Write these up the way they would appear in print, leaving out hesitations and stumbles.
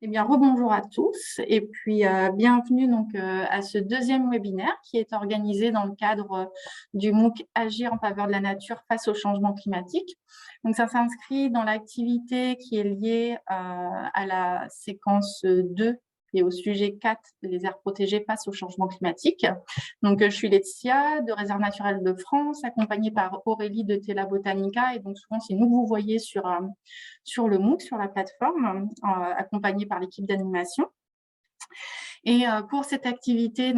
Eh bien, rebonjour à tous et puis bienvenue à ce deuxième webinaire qui est organisé dans le cadre du MOOC Agir en faveur de la nature face au changement climatique. Donc, ça s'inscrit dans l'activité qui est liée à la séquence 2 et au sujet 4, les aires protégées face au changement climatique. Donc, je suis Laetitia de Réserve naturelle de France, accompagnée par Aurélie de Tela Botanica. Et donc, souvent, c'est nous que vous voyez sur le MOOC, sur la plateforme, accompagnée par l'équipe d'animation. Et pour cette activité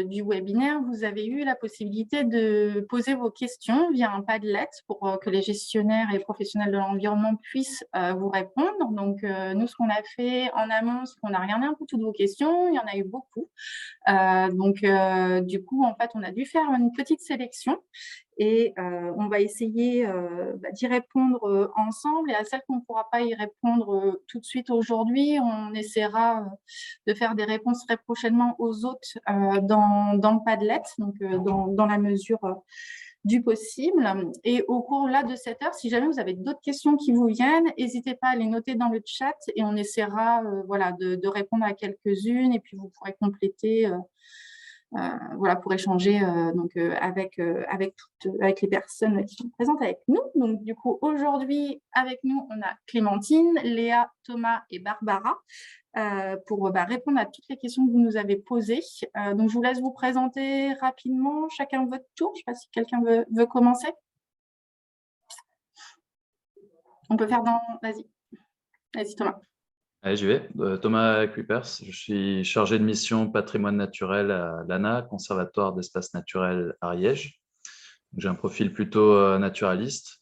du webinaire, vous avez eu la possibilité de poser vos questions via un Padlet pour que les gestionnaires et professionnels de l'environnement puissent vous répondre. Donc, nous, ce qu'on a fait en amont, c'est qu'on a regardé un peu toutes vos questions. Il y en a eu beaucoup. Du coup, en fait, on a dû faire une petite sélection et on va essayer d'y répondre ensemble. Et à celles qu'on ne pourra pas y répondre tout de suite aujourd'hui, on essaiera de faire des réponses très prochainement aux autres dans le Padlet, dans la mesure du possible. Et au cours là de cette heure, si jamais vous avez d'autres questions qui vous viennent, n'hésitez pas à les noter dans le chat et on essaiera de répondre à quelques-unes et puis vous pourrez compléter pour échanger avec les personnes qui sont présentes avec nous. Donc, du coup, aujourd'hui, avec nous, on a Clémentine, Léa, Thomas et Barbara pour répondre à toutes les questions que vous nous avez posées. Donc, je vous laisse vous présenter rapidement, chacun votre tour. Je ne sais pas si quelqu'un veut commencer. On peut faire dans... Vas-y, Thomas. Allez, j'y vais. Thomas Kuipers, je suis chargé de mission patrimoine naturel à l'ANA, Conservatoire d'espaces naturels Ariège. J'ai un profil plutôt naturaliste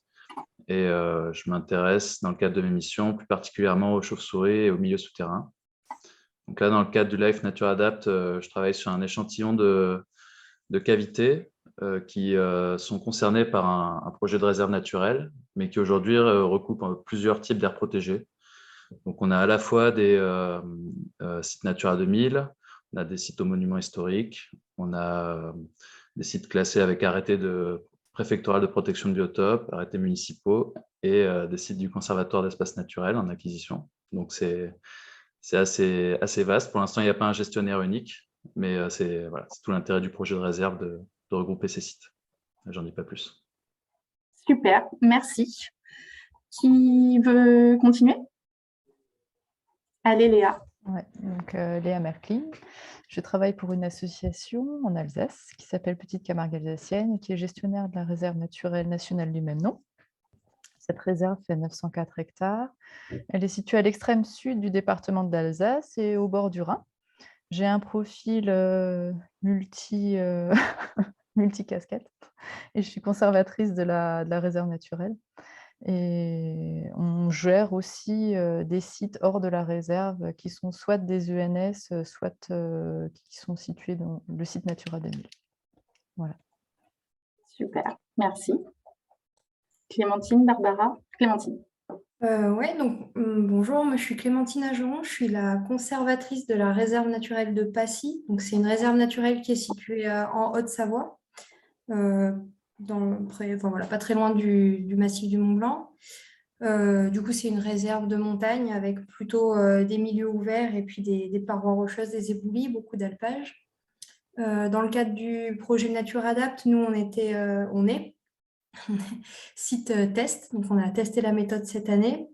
et je m'intéresse dans le cadre de mes missions plus particulièrement aux chauves-souris et aux milieux souterrains. Donc là, dans le cadre du Life Nature Adapt, je travaille sur un échantillon de cavités qui sont concernées par un projet de réserve naturelle, mais qui aujourd'hui recoupe plusieurs types d'aires protégées. Donc, on a à la fois des sites Natura 2000, on a des sites aux monuments historiques, on a des sites classés avec arrêté préfectoral de protection de biotopes, arrêtés municipaux et des sites du Conservatoire d'espaces naturels en acquisition. Donc, c'est assez vaste. Pour l'instant, il n'y a pas un gestionnaire unique, mais c'est tout l'intérêt du projet de réserve de regrouper ces sites. J'en dis pas plus. Super, merci. Qui veut continuer ? Allez, Léa. Ouais, donc Léa Merklin. Je travaille pour une association en Alsace qui s'appelle Petite Camargue Alsacienne et qui est gestionnaire de la réserve naturelle nationale du même nom. Cette réserve fait 904 hectares. Elle est située à l'extrême sud du département de l'Alsace et au bord du Rhin. J'ai un profil multicasquette et je suis conservatrice de la réserve naturelle. Et on gère aussi des sites hors de la réserve qui sont soit des ENS, soit qui sont situés dans le site Natura 2000. Voilà. Super, merci. Clémentine, Barbara. Clémentine. Bonjour, moi je suis Clémentine Ageron, je suis la conservatrice de la réserve naturelle de Passy. Donc, c'est une réserve naturelle qui est située en Haute-Savoie, pas très loin du massif du Mont-Blanc. Du coup, c'est une réserve de montagne avec plutôt des milieux ouverts et puis des parois rocheuses, des éboulis, beaucoup d'alpage. Dans le cadre du projet Nature Adapt, nous, on est site test, donc on a testé la méthode cette année.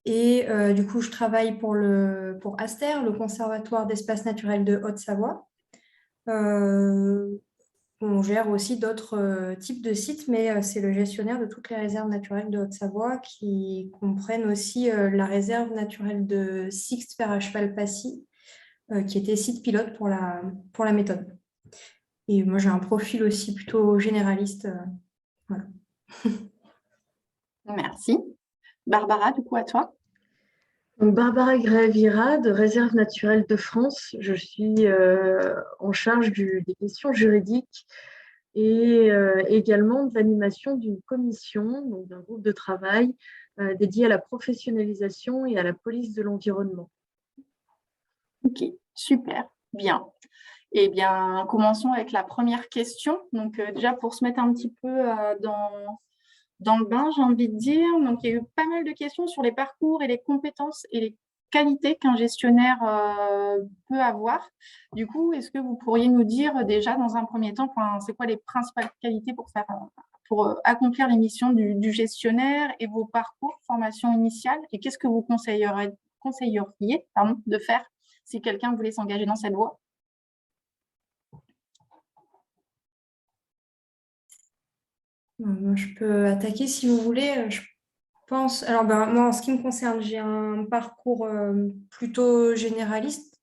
Et du coup, je travaille pour Aster, le Conservatoire d'espaces naturels de Haute-Savoie. On gère aussi d'autres types de sites, mais c'est le gestionnaire de toutes les réserves naturelles de Haute-Savoie qui comprennent aussi la réserve naturelle de Sixte Fer à Cheval-Passy, qui était site pilote pour la méthode. Et moi, j'ai un profil aussi plutôt généraliste. Voilà. Merci. Barbara, du coup, à toi. Donc, Barbara Gravira de Réserve naturelle de France. Je suis en charge des questions juridiques et également de l'animation d'une commission, donc d'un groupe de travail dédié à la professionnalisation et à la police de l'environnement. Ok, super, bien. Eh bien, commençons avec la première question. Donc, déjà, pour se mettre un petit peu dans le bain, j'ai envie de dire. Donc, il y a eu pas mal de questions sur les parcours et les compétences et les qualités qu'un gestionnaire peut avoir. Du coup, est-ce que vous pourriez nous dire déjà dans un premier temps, c'est quoi les principales qualités pour accomplir les missions du gestionnaire et vos parcours, formation initiale, et qu'est-ce que vous conseilleriez de faire si quelqu'un voulait s'engager dans cette voie? Moi, je peux attaquer si vous voulez. Je pense. Alors, moi, en ce qui me concerne, j'ai un parcours plutôt généraliste.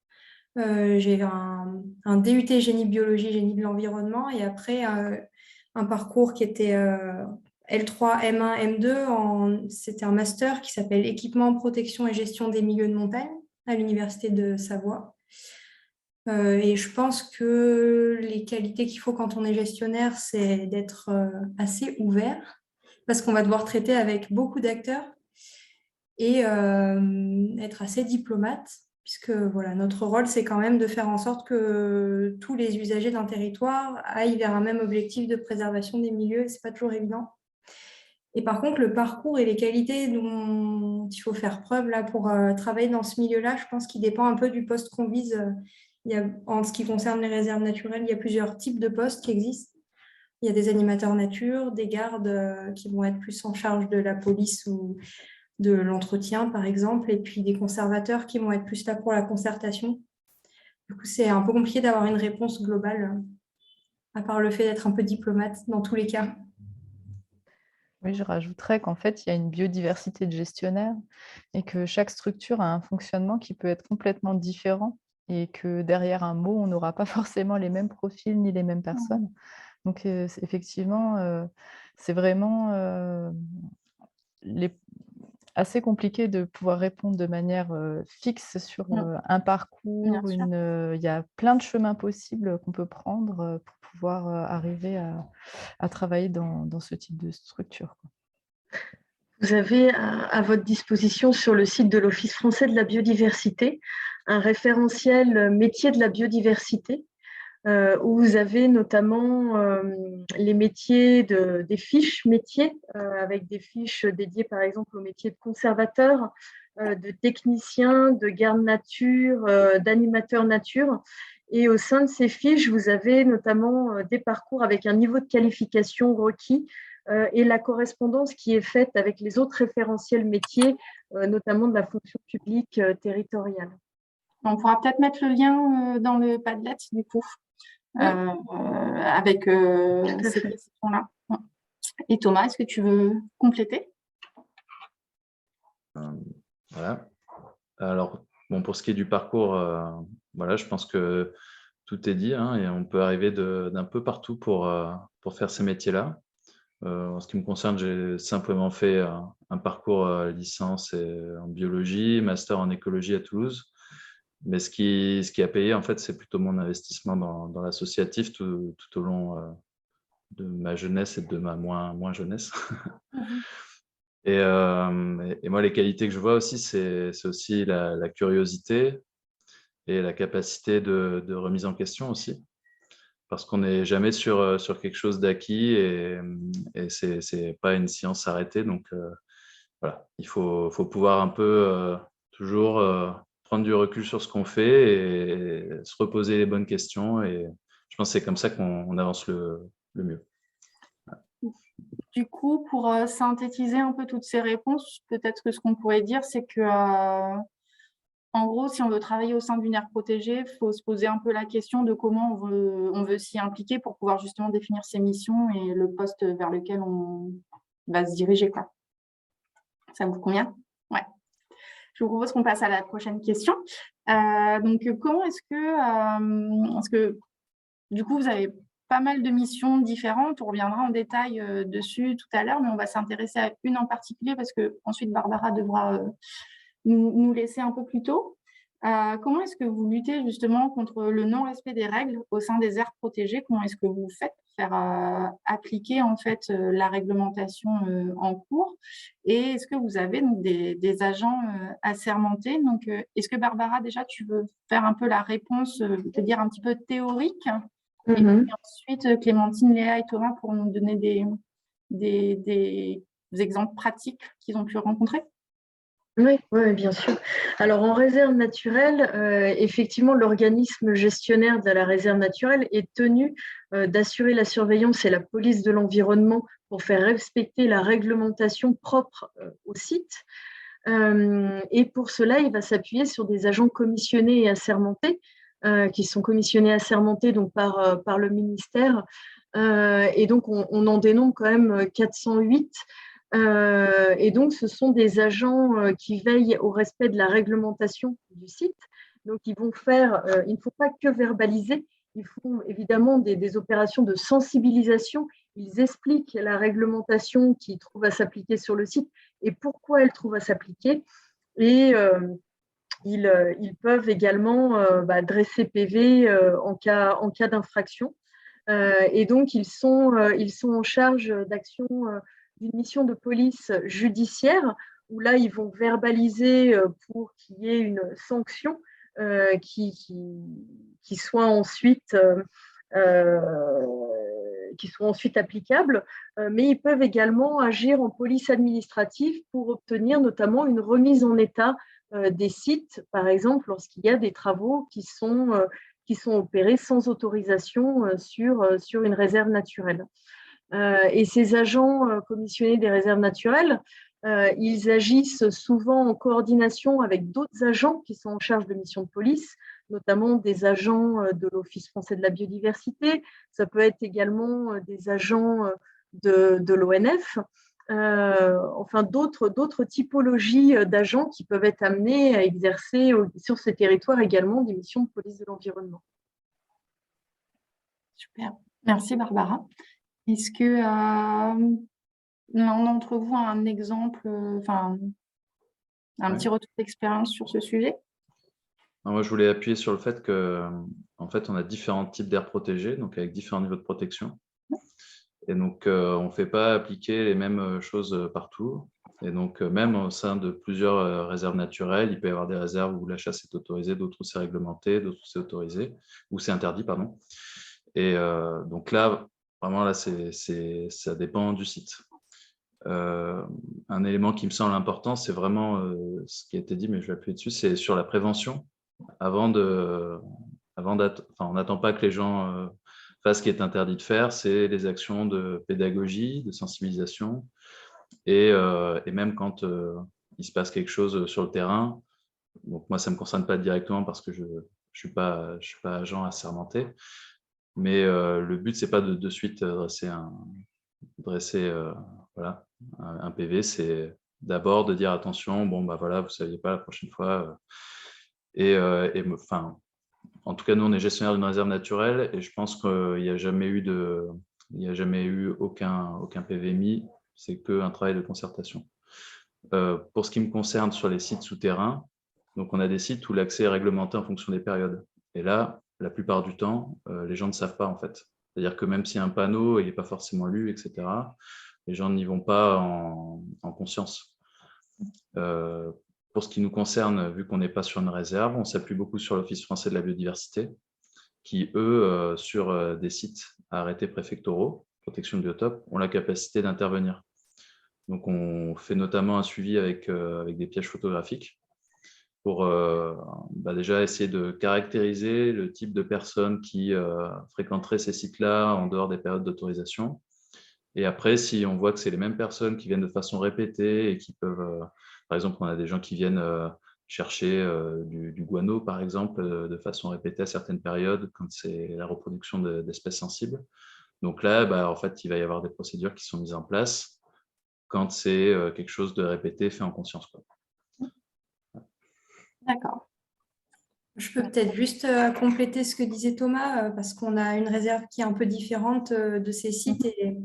J'ai un DUT génie biologie, génie de l'environnement, et après un parcours qui était L3, M1, M2. C'était un master qui s'appelle équipement, protection et gestion des milieux de montagne à l'université de Savoie. Et je pense que les qualités qu'il faut quand on est gestionnaire, c'est d'être assez ouvert, parce qu'on va devoir traiter avec beaucoup d'acteurs et être assez diplomate, puisque voilà, notre rôle, c'est quand même de faire en sorte que tous les usagers d'un territoire aillent vers un même objectif de préservation des milieux, et ce n'est pas toujours évident. Et par contre, le parcours et les qualités dont il faut faire preuve là, pour travailler dans ce milieu-là, je pense qu'il dépend un peu du poste qu'on vise. En ce qui concerne les réserves naturelles, il y a plusieurs types de postes qui existent. Il y a des animateurs nature, des gardes qui vont être plus en charge de la police ou de l'entretien, par exemple, et puis des conservateurs qui vont être plus là pour la concertation. Du coup, c'est un peu compliqué d'avoir une réponse globale, à part le fait d'être un peu diplomate dans tous les cas. Oui, je rajouterais qu'en fait, il y a une biodiversité de gestionnaires et que chaque structure a un fonctionnement qui peut être complètement différent et que derrière un mot, on n'aura pas forcément les mêmes profils ni les mêmes personnes. Donc, effectivement, c'est vraiment assez compliqué de pouvoir répondre de manière fixe sur un parcours. Il y a plein de chemins possibles qu'on peut prendre pour pouvoir arriver à travailler dans ce type de structure, quoi. Vous avez à votre disposition sur le site de l'Office français de la biodiversité un référentiel métier de la biodiversité où vous avez notamment les métiers des fiches métiers avec des fiches dédiées par exemple au métier de conservateur, de technicien, de garde nature, d'animateur nature. Et au sein de ces fiches, vous avez notamment des parcours avec un niveau de qualification requis et la correspondance qui est faite avec les autres référentiels métiers, notamment de la fonction publique territoriale. On pourra peut-être mettre le lien dans le Padlet, du coup, avec ces questions-là. Et Thomas, est-ce que tu veux compléter? Voilà. Alors, bon, pour ce qui est du parcours, voilà, je pense que tout est dit, hein, et on peut arriver d'un peu partout pour faire ces métiers-là. En ce qui me concerne, j'ai simplement fait un parcours licence en biologie, master en écologie à Toulouse. Mais ce qui a payé, en fait, c'est plutôt mon investissement dans l'associatif tout au long de ma jeunesse et de ma moins jeunesse. Et moi, les qualités que je vois aussi, c'est aussi la curiosité et la capacité de remise en question aussi. Parce qu'on n'est jamais sur quelque chose d'acquis et c'est pas une science arrêtée. Donc, voilà, il faut pouvoir un peu toujours prendre du recul sur ce qu'on fait et se reposer les bonnes questions. Et je pense que c'est comme ça qu'on avance le mieux. Du coup, pour synthétiser un peu toutes ces réponses, peut-être que ce qu'on pourrait dire, c'est que, en gros, si on veut travailler au sein d'une aire protégée, il faut se poser un peu la question de comment on veut s'y impliquer pour pouvoir justement définir ses missions et le poste vers lequel on va se diriger, quoi. Ça vous convient? Ouais. Je vous propose qu'on passe à la prochaine question. Donc, comment est-ce que du coup, vous avez pas mal de missions différentes. On reviendra en détail dessus tout à l'heure, mais on va s'intéresser à une en particulier parce que ensuite Barbara devra nous laisser un peu plus tôt. Comment est-ce que vous luttez justement contre le non-respect des règles au sein des aires protégées? Comment est-ce que vous faites pour faire appliquer en fait la réglementation en cours? Et est-ce que vous avez donc, des agents assermentés? Donc, est-ce que Barbara, déjà, tu veux faire un peu la réponse, te dire un petit peu théorique? Et puis ensuite, Clémentine, Léa et Thomas pourront nous donner des exemples pratiques qu'ils ont pu rencontrer. Oui, ouais, bien sûr. Alors, en réserve naturelle, effectivement, l'organisme gestionnaire de la réserve naturelle est tenu d'assurer la surveillance et la police de l'environnement pour faire respecter la réglementation propre au site. Et pour cela, il va s'appuyer sur des agents commissionnés et assermentés, qui sont commissionnés et assermentés donc, par le ministère. Et donc, on en dénombre quand même 408. Et donc, ce sont des agents qui veillent au respect de la réglementation du site. Donc, ils vont faire, il ne faut pas que verbaliser, ils font évidemment des opérations de sensibilisation. Ils expliquent la réglementation qui trouve à s'appliquer sur le site et pourquoi elle trouve à s'appliquer. Et ils peuvent également dresser PV en cas d'infraction. Et donc, ils sont en charge d'action d'une mission de police judiciaire où là, ils vont verbaliser pour qu'il y ait une sanction qui soit ensuite applicable, mais ils peuvent également agir en police administrative pour obtenir notamment une remise en état des sites, par exemple, lorsqu'il y a des travaux qui sont opérés sans autorisation sur une réserve naturelle. Et ces agents commissionnés des réserves naturelles, ils agissent souvent en coordination avec d'autres agents qui sont en charge de missions de police, notamment des agents de l'Office français de la biodiversité. Ça peut être également des agents de l'ONF. Enfin, d'autres typologies d'agents qui peuvent être amenés à exercer sur ces territoires également des missions de police de l'environnement. Super. Merci, Barbara. Est-ce que l'un d'entre vous a un exemple, un petit retour d'expérience sur ce sujet? Moi, je voulais appuyer sur le fait qu'en fait, on a différents types d'aires protégées, donc avec différents niveaux de protection. Et donc, on ne fait pas appliquer les mêmes choses partout. Et donc, même au sein de plusieurs réserves naturelles, il peut y avoir des réserves où la chasse est autorisée, d'autres où c'est réglementé, d'autres où c'est autorisé, où c'est interdit, pardon. Et donc là, vraiment, là, ça dépend du site. Un élément qui me semble important, c'est vraiment ce qui a été dit, mais je vais appuyer dessus, c'est sur la prévention. On n'attend pas que les gens fassent ce qui est interdit de faire, c'est les actions de pédagogie, de sensibilisation, et même quand il se passe quelque chose sur le terrain. Donc moi, ça ne me concerne pas directement parce que je ne suis pas agent assermenté, mais le but, ce n'est pas de suite dresser un PV, c'est d'abord de dire attention, bon, bah voilà, vous ne saviez pas la prochaine fois. En tout cas, nous, on est gestionnaire d'une réserve naturelle et je pense qu'il n'y a jamais eu aucun PV mis, c'est qu'un travail de concertation. Pour ce qui me concerne sur les sites souterrains, donc on a des sites où l'accès est réglementé en fonction des périodes. Et là, la plupart du temps, les gens ne savent pas en fait. C'est-à-dire que même s'il y a un panneau, il n'est pas forcément lu, etc., les gens n'y vont pas en conscience. Pour ce qui nous concerne, vu qu'on n'est pas sur une réserve, on s'appuie beaucoup sur l'Office français de la biodiversité, qui, eux, sur des sites à arrêtés préfectoraux, protection de biotope, ont la capacité d'intervenir. Donc, on fait notamment un suivi avec des pièges photographiques pour déjà essayer de caractériser le type de personnes qui fréquenteraient ces sites-là en dehors des périodes d'autorisation. Et après, si on voit que c'est les mêmes personnes qui viennent de façon répétée et qui peuvent, par exemple, on a des gens qui viennent chercher du guano, par exemple, de façon répétée à certaines périodes quand c'est la reproduction d'espèces sensibles. Donc là, en fait, il va y avoir des procédures qui sont mises en place quand c'est quelque chose de répété, fait en conscience, quoi. D'accord. Je peux peut-être juste compléter ce que disait Thomas, parce qu'on a une réserve qui est un peu différente de ces sites et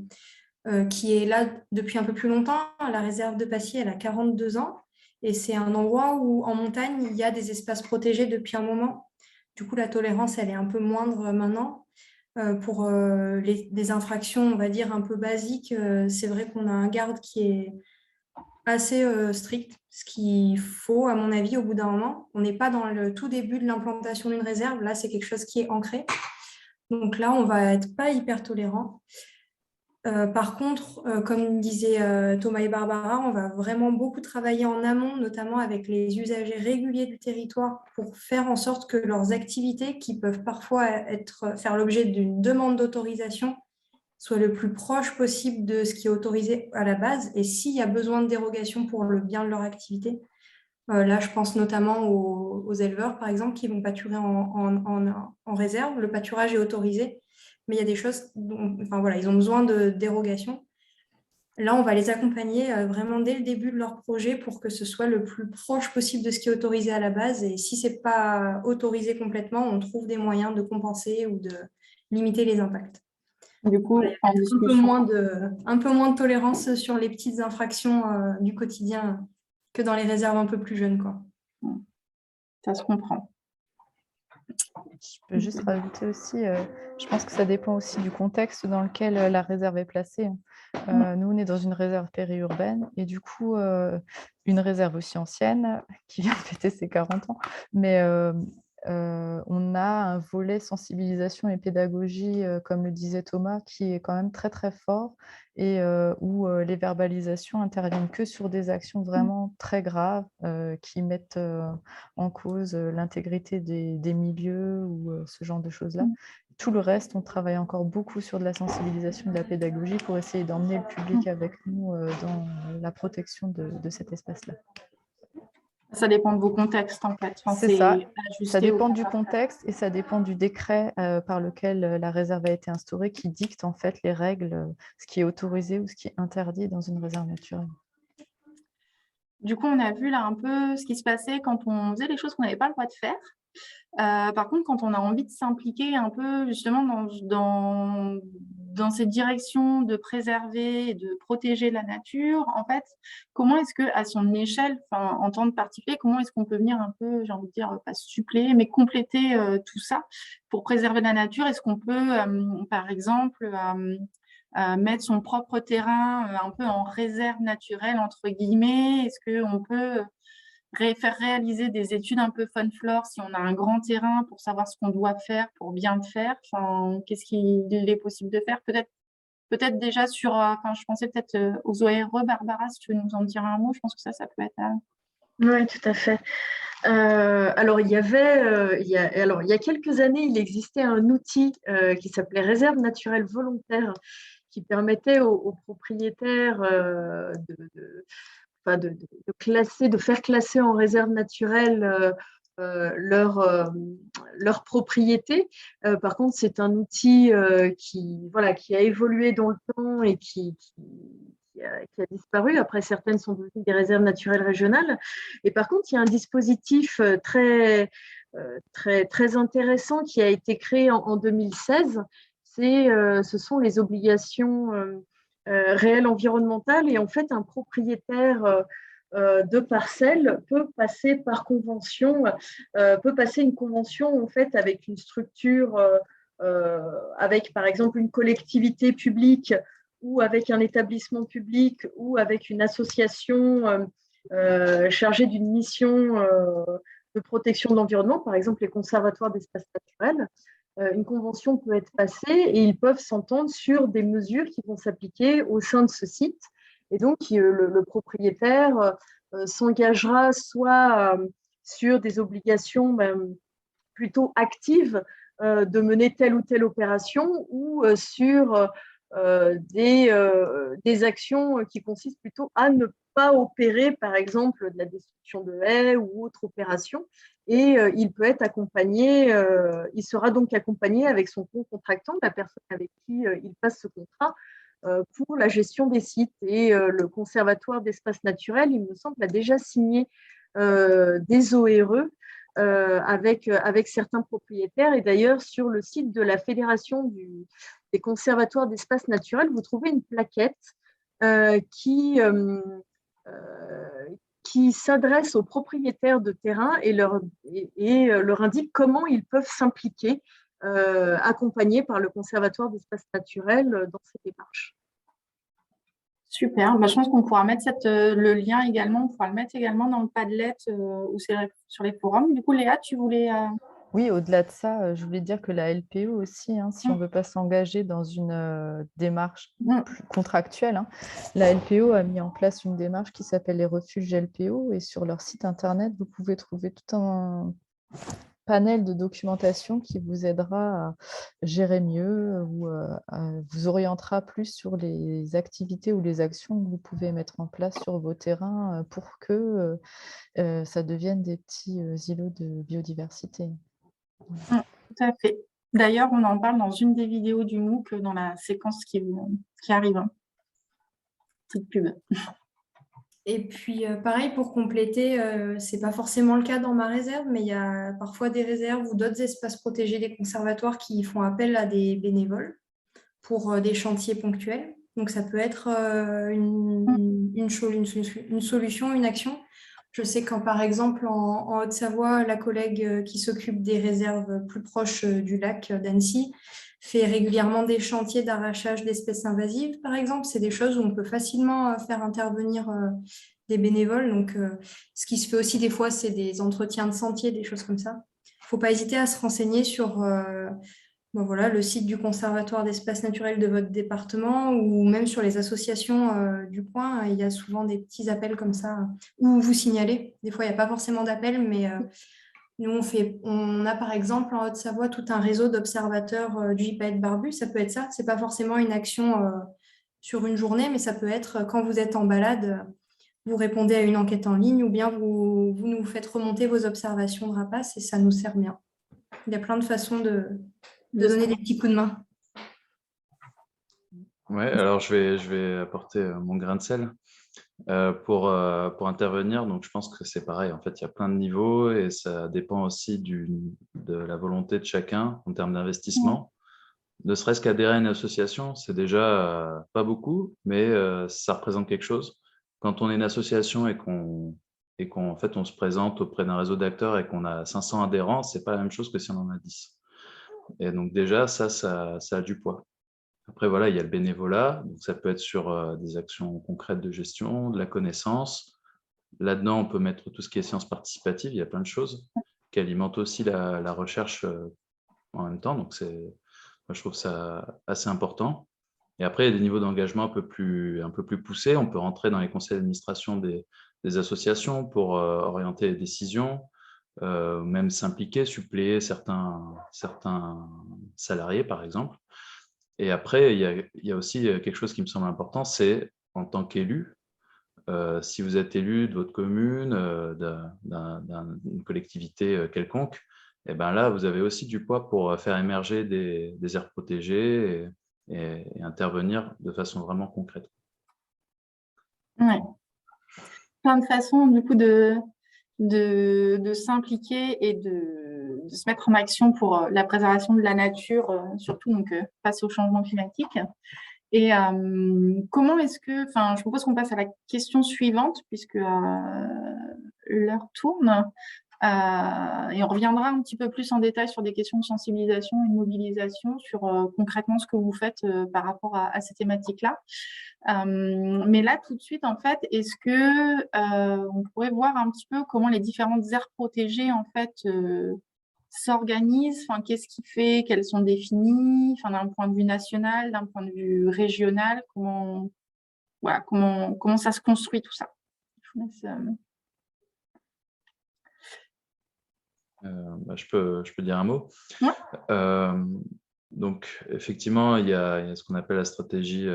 qui est là depuis un peu plus longtemps. La réserve de Passy, elle a 42 ans et c'est un endroit où, en montagne, il y a des espaces protégés depuis un moment. Du coup, la tolérance, elle est un peu moindre maintenant. Pour des infractions, on va dire, un peu basiques, c'est vrai qu'on a un garde qui est assez strict, ce qu'il faut, à mon avis, au bout d'un moment. On n'est pas dans le tout début de l'implantation d'une réserve. Là, c'est quelque chose qui est ancré. Donc là, on va être pas hyper tolérant. Par contre, comme disaient Thomas et Barbara, on va vraiment beaucoup travailler en amont, notamment avec les usagers réguliers du territoire, pour faire en sorte que leurs activités, qui peuvent parfois faire l'objet d'une demande d'autorisation, soient le plus proche possible de ce qui est autorisé à la base. Et s'il y a besoin de dérogation pour le bien de leur activité, là, je pense notamment aux éleveurs, par exemple, qui vont pâturer en réserve. Le pâturage est autorisé, mais il y a des choses enfin, voilà, ils ont besoin de dérogation. Là, on va les accompagner vraiment dès le début de leur projet pour que ce soit le plus proche possible de ce qui est autorisé à la base. Et si ce n'est pas autorisé complètement, on trouve des moyens de compenser ou de limiter les impacts. Du coup, en Un peu discussion. moins de tolérance sur les petites infractions du quotidien que dans les réserves un peu plus jeunes, quoi. Ça se comprend. Je peux juste rajouter aussi, je pense que ça dépend aussi du contexte dans lequel la réserve est placée. Nous, on est dans une réserve périurbaine et du coup, une réserve aussi ancienne qui vient de fêter ses 40 ans, mais on a un volet sensibilisation et pédagogie, comme le disait Thomas, qui est quand même très, très fort et où les verbalisations interviennent que sur des actions vraiment très graves qui mettent en cause l'intégrité des milieux ou ce genre de choses-là. Tout le reste, on travaille encore beaucoup sur de la sensibilisation, de la pédagogie pour essayer d'emmener le public avec nous dans la protection de cet espace-là. Ça dépend de vos contextes, en fait. Enfin, C'est ça. ajusté Ça dépend au du contexte et ça dépend du décret par lequel la réserve a été instaurée qui dicte en fait les règles, ce qui est autorisé ou ce qui est interdit dans une réserve naturelle. Du coup, on a vu là un peu ce qui se passait quand on faisait les choses qu'on n'avait pas le droit de faire. Par contre, quand on a envie de s'impliquer un peu justement dans cette direction de préserver et de protéger la nature, en fait, comment est-ce que, à son échelle, enfin, en tant que particulier, comment est-ce qu'on peut venir un peu, j'ai envie de dire, pas suppléer, mais compléter tout ça pour préserver la nature? Est-ce qu'on peut, par exemple, mettre son propre terrain un peu en réserve naturelle, entre guillemets? Est-ce qu'on peut faire réaliser des études un peu fun flore si on a un grand terrain pour savoir ce qu'on doit faire pour bien le faire? Enfin, qu'est-ce qu'il est possible de faire? Peut-être déjà sur, enfin, je pensais peut-être aux ORE, Barbara, si tu veux nous en dire un mot, je pense que ça peut être. Oui, tout à fait. Alors, il y a quelques années, il existait un outil qui s'appelait Réserve naturelle volontaire qui permettait aux propriétaires de faire classer en réserve naturelle leur propriété. Par contre, c'est un outil qui a évolué dans le temps et qui a disparu. Après, certaines sont devenues des réserves naturelles régionales. Et par contre, il y a un dispositif très intéressant qui a été créé en 2016. Ce sont les obligations réelles environnementales. Et en fait, un propriétaire de parcelles peut passer par convention, peut passer une convention en fait avec une structure, avec par exemple une collectivité publique ou avec un établissement public ou avec une association chargée d'une mission de protection de l'environnement, par exemple les conservatoires d'espaces naturels. Une convention peut être passée et ils peuvent s'entendre sur des mesures qui vont s'appliquer au sein de ce site. Et donc, le propriétaire s'engagera soit sur des obligations plutôt actives de mener telle ou telle opération ou sur des actions qui consistent plutôt à ne pas opérer, par exemple, de la destruction de haies ou autre opération. Et il peut être accompagné, il sera donc accompagné avec son co-contractant, la personne avec qui il passe ce contrat, pour la gestion des sites. Et le Conservatoire d'espaces naturels, il me semble, a déjà signé des ORE avec certains propriétaires. Et d'ailleurs, sur le site de la Fédération des conservatoires d'espaces naturels, vous trouvez une plaquette qui s'adresse aux propriétaires de terrain et leur indique comment ils peuvent s'impliquer, accompagnés par le Conservatoire d'espaces naturels dans ces démarches. Super. Je pense qu'on pourra mettre le lien également, on pourra le mettre également dans le Padlet ou sur les forums. Du coup, Léa, tu voulais… Oui, au-delà de ça, je voulais dire que la LPO aussi, hein, si on ne veut pas s'engager dans une démarche Mm. plus contractuelle, hein, la LPO a mis en place une démarche qui s'appelle les refuges LPO et sur leur site internet, vous pouvez trouver tout un panel de documentation qui vous aidera à gérer mieux ou vous orientera plus sur les activités ou les actions que vous pouvez mettre en place sur vos terrains pour que ça devienne des petits îlots de biodiversité. Tout à fait. D'ailleurs, on en parle dans une des vidéos du MOOC dans la séquence qui arrive. Hein. Petite pub. Et puis, pareil, pour compléter, ce n'est pas forcément le cas dans ma réserve, mais il y a parfois des réserves ou d'autres espaces protégés des conservatoires qui font appel à des bénévoles pour des chantiers ponctuels. Donc, ça peut être une solution, une action. Je sais quand, par exemple, en Haute-Savoie, la collègue qui s'occupe des réserves plus proches du lac d'Annecy fait régulièrement des chantiers d'arrachage d'espèces invasives, par exemple. C'est des choses où on peut facilement faire intervenir des bénévoles. Donc, ce qui se fait aussi des fois, c'est des entretiens de sentiers, des choses comme ça. Il ne faut pas hésiter à se renseigner sur voilà, le site du conservatoire d'espaces naturels de votre département ou même sur les associations du coin. Il y a souvent des petits appels comme ça où vous signalez. Des fois, il n'y a pas forcément d'appel, mais nous, on a par exemple en Haute-Savoie tout un réseau d'observateurs du gypaète barbu. Ça peut être ça. Ce n'est pas forcément une action sur une journée, mais ça peut être quand vous êtes en balade, vous répondez à une enquête en ligne ou bien vous nous faites remonter vos observations de rapaces et ça nous sert bien. Il y a plein de façons de donner des petits coups de main. Ouais, alors je vais apporter mon grain de sel pour intervenir. Donc, je pense que c'est pareil. En fait, il y a plein de niveaux et ça dépend aussi de la volonté de chacun en termes d'investissement. Ne serait-ce qu'adhérer à une association, c'est déjà pas beaucoup, mais ça représente quelque chose. Quand on est une association et qu'en en fait, on se présente auprès d'un réseau d'acteurs et qu'on a 500 adhérents, c'est pas la même chose que si on en a 10. Et donc déjà, ça a du poids. Après, voilà, il y a le bénévolat. Donc, ça peut être sur des actions concrètes de gestion, de la connaissance. Là-dedans, on peut mettre tout ce qui est sciences participatives. Il y a plein de choses qui alimentent aussi la recherche en même temps. Donc, moi, je trouve ça assez important. Et après, il y a des niveaux d'engagement un peu plus poussés. On peut rentrer dans les conseils d'administration des associations pour orienter les décisions, même s'impliquer, suppléer certains salariés, par exemple. Et après, il y a aussi quelque chose qui me semble important, c'est en tant qu'élu, si vous êtes élu de votre commune, d'une collectivité quelconque, et ben là, vous avez aussi du poids pour faire émerger des aires protégées et intervenir de façon vraiment concrète. Ouais. Plein de façons, du coup, de s'impliquer et de se mettre en action pour la préservation de la nature, surtout donc, face au changement climatique. Et comment est-ce que, enfin, je propose qu'on passe à la question suivante, puisque l'heure tourne. Et on reviendra un petit peu plus en détail sur des questions de sensibilisation et de mobilisation, sur concrètement ce que vous faites par rapport à ces thématiques-là. Mais là, tout de suite, en fait, est-ce que on pourrait voir un petit peu comment les différentes aires protégées, en fait, s'organisent, enfin, qu'est-ce qui fait qu'elles sont définies, enfin, d'un point de vue national, d'un point de vue régional, comment ça se construit tout ça. Je vous laisse, Je peux dire un mot. Ouais. Donc, effectivement, il y a ce qu'on appelle la stratégie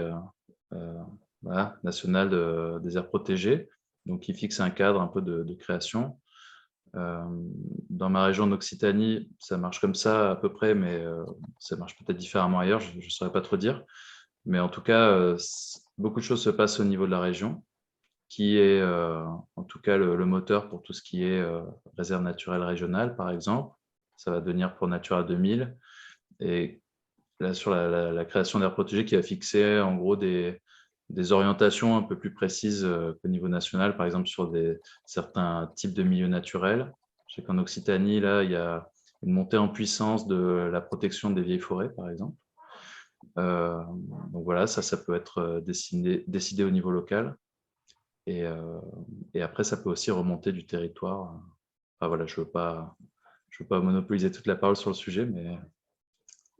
nationale des aires protégées, donc qui fixe un cadre un peu de création. Dans ma région d'Occitanie, ça marche comme ça à peu près, mais ça marche peut-être différemment ailleurs, je ne saurais pas trop dire. Mais en tout cas, beaucoup de choses se passent au niveau de la région, qui est en tout cas le moteur pour tout ce qui est réserve naturelle régionale, par exemple. Ça va devenir pour Natura 2000. Et là, sur la création d'aires protégées, qui a fixé en gros des orientations un peu plus précises qu'au niveau national, par exemple sur certains types de milieux naturels. Je sais qu'en Occitanie, là, il y a une montée en puissance de la protection des vieilles forêts, par exemple. Donc voilà, ça peut être décidé au niveau local. Et après, ça peut aussi remonter du territoire. Enfin, voilà, je ne veux pas je ne veux pas monopoliser toute la parole sur le sujet, mais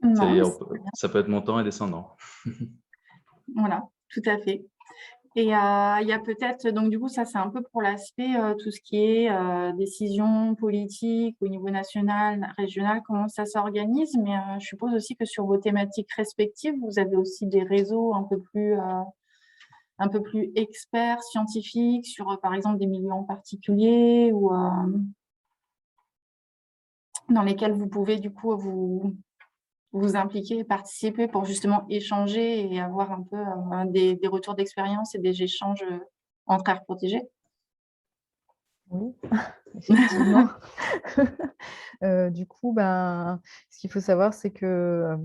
Non, mais c'est très bien. ça peut être montant et descendant. Voilà, tout à fait. Et il y a peut-être, donc du coup, ça c'est un peu pour l'aspect, tout ce qui est décision politique au niveau national, régional, comment ça s'organise. Mais je suppose aussi que sur vos thématiques respectives, vous avez aussi des réseaux un peu plus experts, scientifiques, sur par exemple des milieux en particulier, ou dans lesquels vous pouvez du coup vous impliquer et participer pour justement échanger et avoir un peu des retours d'expérience et des échanges entre aires protégées. Oui, effectivement. Du coup, ce qu'il faut savoir, c'est que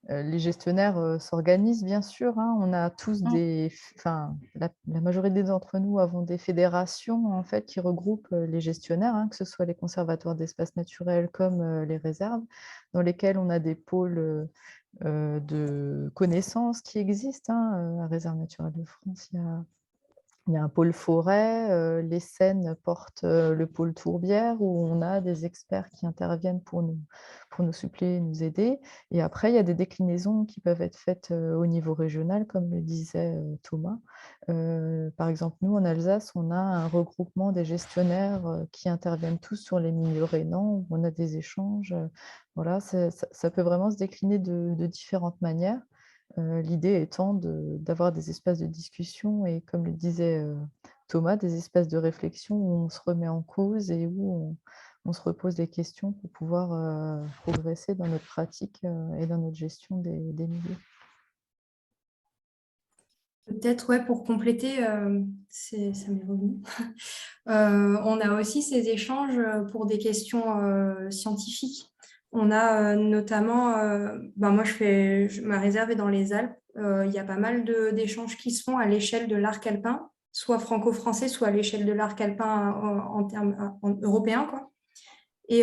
les gestionnaires s'organisent, bien sûr, hein. On a tous la majorité d'entre nous avons des fédérations en fait, qui regroupent les gestionnaires, hein, que ce soit les conservatoires d'espaces naturels comme les réserves, dans lesquels on a des pôles de connaissances qui existent, hein. À Réserve naturelle de France, il y a un pôle forêt, les Seines portent le pôle tourbière, où on a des experts qui interviennent pour nous suppléer, nous aider. Et après, il y a des déclinaisons qui peuvent être faites au niveau régional, comme le disait Thomas. Par exemple, nous, en Alsace, on a un regroupement des gestionnaires qui interviennent tous sur les milieux rhénans, où on a des échanges. Voilà, ça peut vraiment se décliner de différentes manières. L'idée étant d'avoir des espaces de discussion et, comme le disait Thomas, des espaces de réflexion où on se remet en cause et où on se repose des questions pour pouvoir progresser dans notre pratique et dans notre gestion des milieux. Peut-être, ouais, pour compléter, ça m'est revenu. On a aussi ces échanges pour des questions scientifiques. On a notamment, moi ma réserve est dans les Alpes. Il y a pas mal d'échanges qui se font à l'échelle de l'arc alpin, soit franco-français, soit à l'échelle de l'arc alpin en termes européens, quoi. Et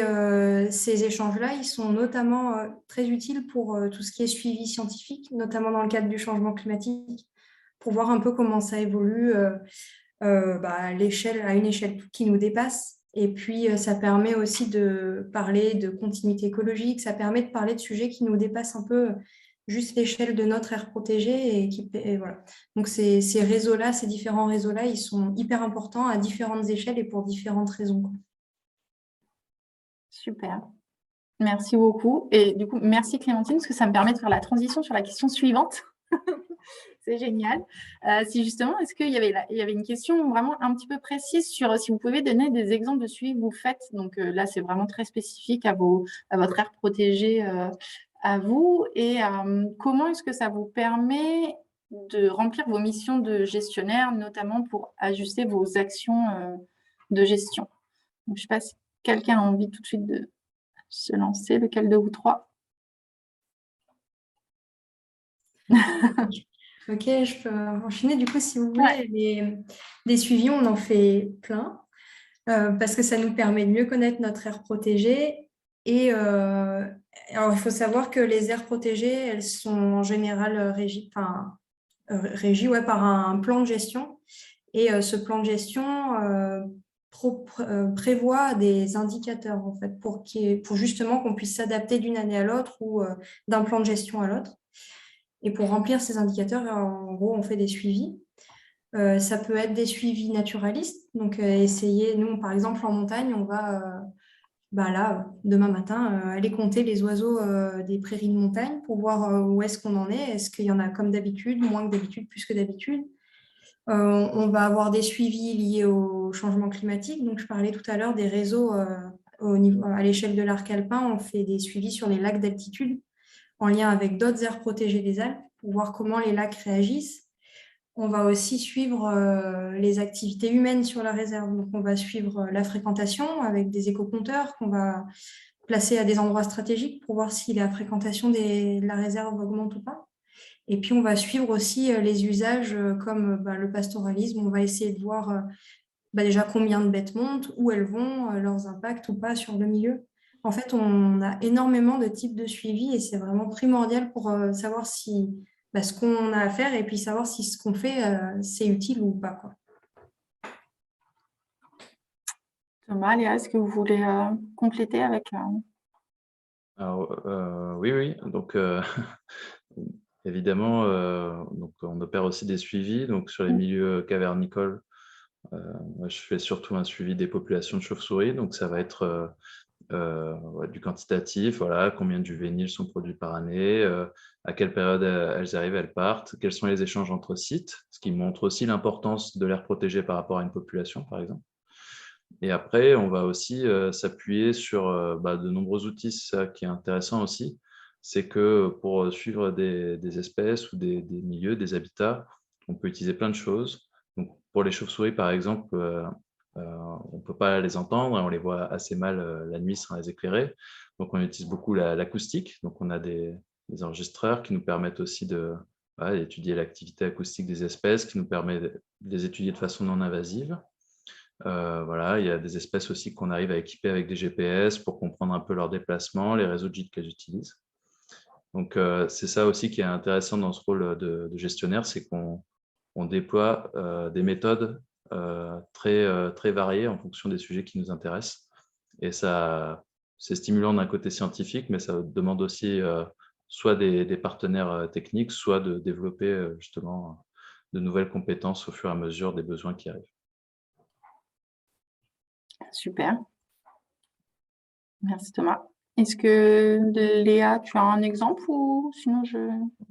ces échanges-là, ils sont notamment très utiles pour tout ce qui est suivi scientifique, notamment dans le cadre du changement climatique, pour voir un peu comment ça évolue à une échelle qui nous dépasse. Et puis, ça permet aussi de parler de continuité écologique, ça permet de parler de sujets qui nous dépassent un peu juste l'échelle de notre aire protégée. Et voilà. Donc, ces réseaux-là, ces différents réseaux-là, ils sont hyper importants à différentes échelles et pour différentes raisons, quoi. Super. Merci beaucoup. Et du coup, merci Clémentine, parce que ça me permet de faire la transition sur la question suivante. C'est génial. Si justement, est-ce qu'il y avait une question vraiment un petit peu précise sur si vous pouvez donner des exemples de suivi que vous faites. Donc là, c'est vraiment très spécifique à votre aire protégée à vous. Et comment est-ce que ça vous permet de remplir vos missions de gestionnaire, notamment pour ajuster vos actions de gestion. Donc, je ne sais pas si quelqu'un a envie tout de suite de se lancer, lequel de vous trois? Ok, je peux enchaîner du coup si vous voulez. Ouais. Des suivis, on en fait plein parce que ça nous permet de mieux connaître notre aire protégée. Et alors, il faut savoir que les aires protégées, elles sont en général régies par un plan de gestion. Et ce plan de gestion prévoit des indicateurs en fait, pour justement qu'on puisse s'adapter d'une année à l'autre ou d'un plan de gestion à l'autre. Et pour remplir ces indicateurs, en gros, on fait des suivis. Ça peut être des suivis naturalistes. Donc, essayer, nous, par exemple, en montagne, on va, là, demain matin, aller compter les oiseaux des prairies de montagne pour voir où est-ce qu'on en est. Est-ce qu'il y en a comme d'habitude, moins que d'habitude, plus que d'habitude? On va avoir des suivis liés au changement climatique. Donc, je parlais tout à l'heure des réseaux à l'échelle de l'arc alpin. On fait des suivis sur les lacs d'altitude en lien avec d'autres aires protégées des Alpes pour voir comment les lacs réagissent. On va aussi suivre les activités humaines sur la réserve. Donc, on va suivre la fréquentation avec des écocompteurs qu'on va placer à des endroits stratégiques pour voir si la fréquentation de la réserve augmente ou pas. Et puis, on va suivre aussi les usages comme le pastoralisme. On va essayer de voir déjà combien de bêtes montent, où elles vont, leurs impacts ou pas sur le milieu. En fait, on a énormément de types de suivi et c'est vraiment primordial pour savoir si ce qu'on a à faire et puis savoir si ce qu'on fait, c'est utile ou pas, quoi. Thomas, Léa, est-ce que vous voulez compléter avec… Alors, oui. Donc, évidemment, donc on opère aussi des suivis. Donc, sur les milieux cavernicoles, moi, je fais surtout un suivi des populations de chauves-souris. Donc, ça va être du quantitatif, voilà, combien de juvéniles sont produits par année, à quelle période elles arrivent, elles partent, quels sont les échanges entre sites, ce qui montre aussi l'importance de l'aire protégée par rapport à une population, par exemple. Et après, on va aussi s'appuyer sur de nombreux outils. C'est ça qui est intéressant aussi, c'est que pour suivre des espèces ou des milieux, des habitats, on peut utiliser plein de choses. Donc, pour les chauves-souris, par exemple, on ne peut pas les entendre et on les voit assez mal la nuit sans les éclairer. Donc, on utilise beaucoup l'acoustique. Donc, on a des enregistreurs qui nous permettent aussi d'étudier l'activité acoustique des espèces, qui nous permet de les étudier de façon non invasive. Voilà, il y a des espèces aussi qu'on arrive à équiper avec des GPS pour comprendre un peu leurs déplacements, les réseaux de gîtes qu'elles utilisent. Donc, c'est ça aussi qui est intéressant dans ce rôle de gestionnaire, c'est qu'on déploie des méthodes très variées en fonction des sujets qui nous intéressent. Et ça, c'est stimulant d'un côté scientifique, mais ça demande aussi soit des partenaires techniques, soit de développer justement de nouvelles compétences au fur et à mesure des besoins qui arrivent. Super. Merci Thomas. Est-ce que Léa, tu as un exemple ou sinon je…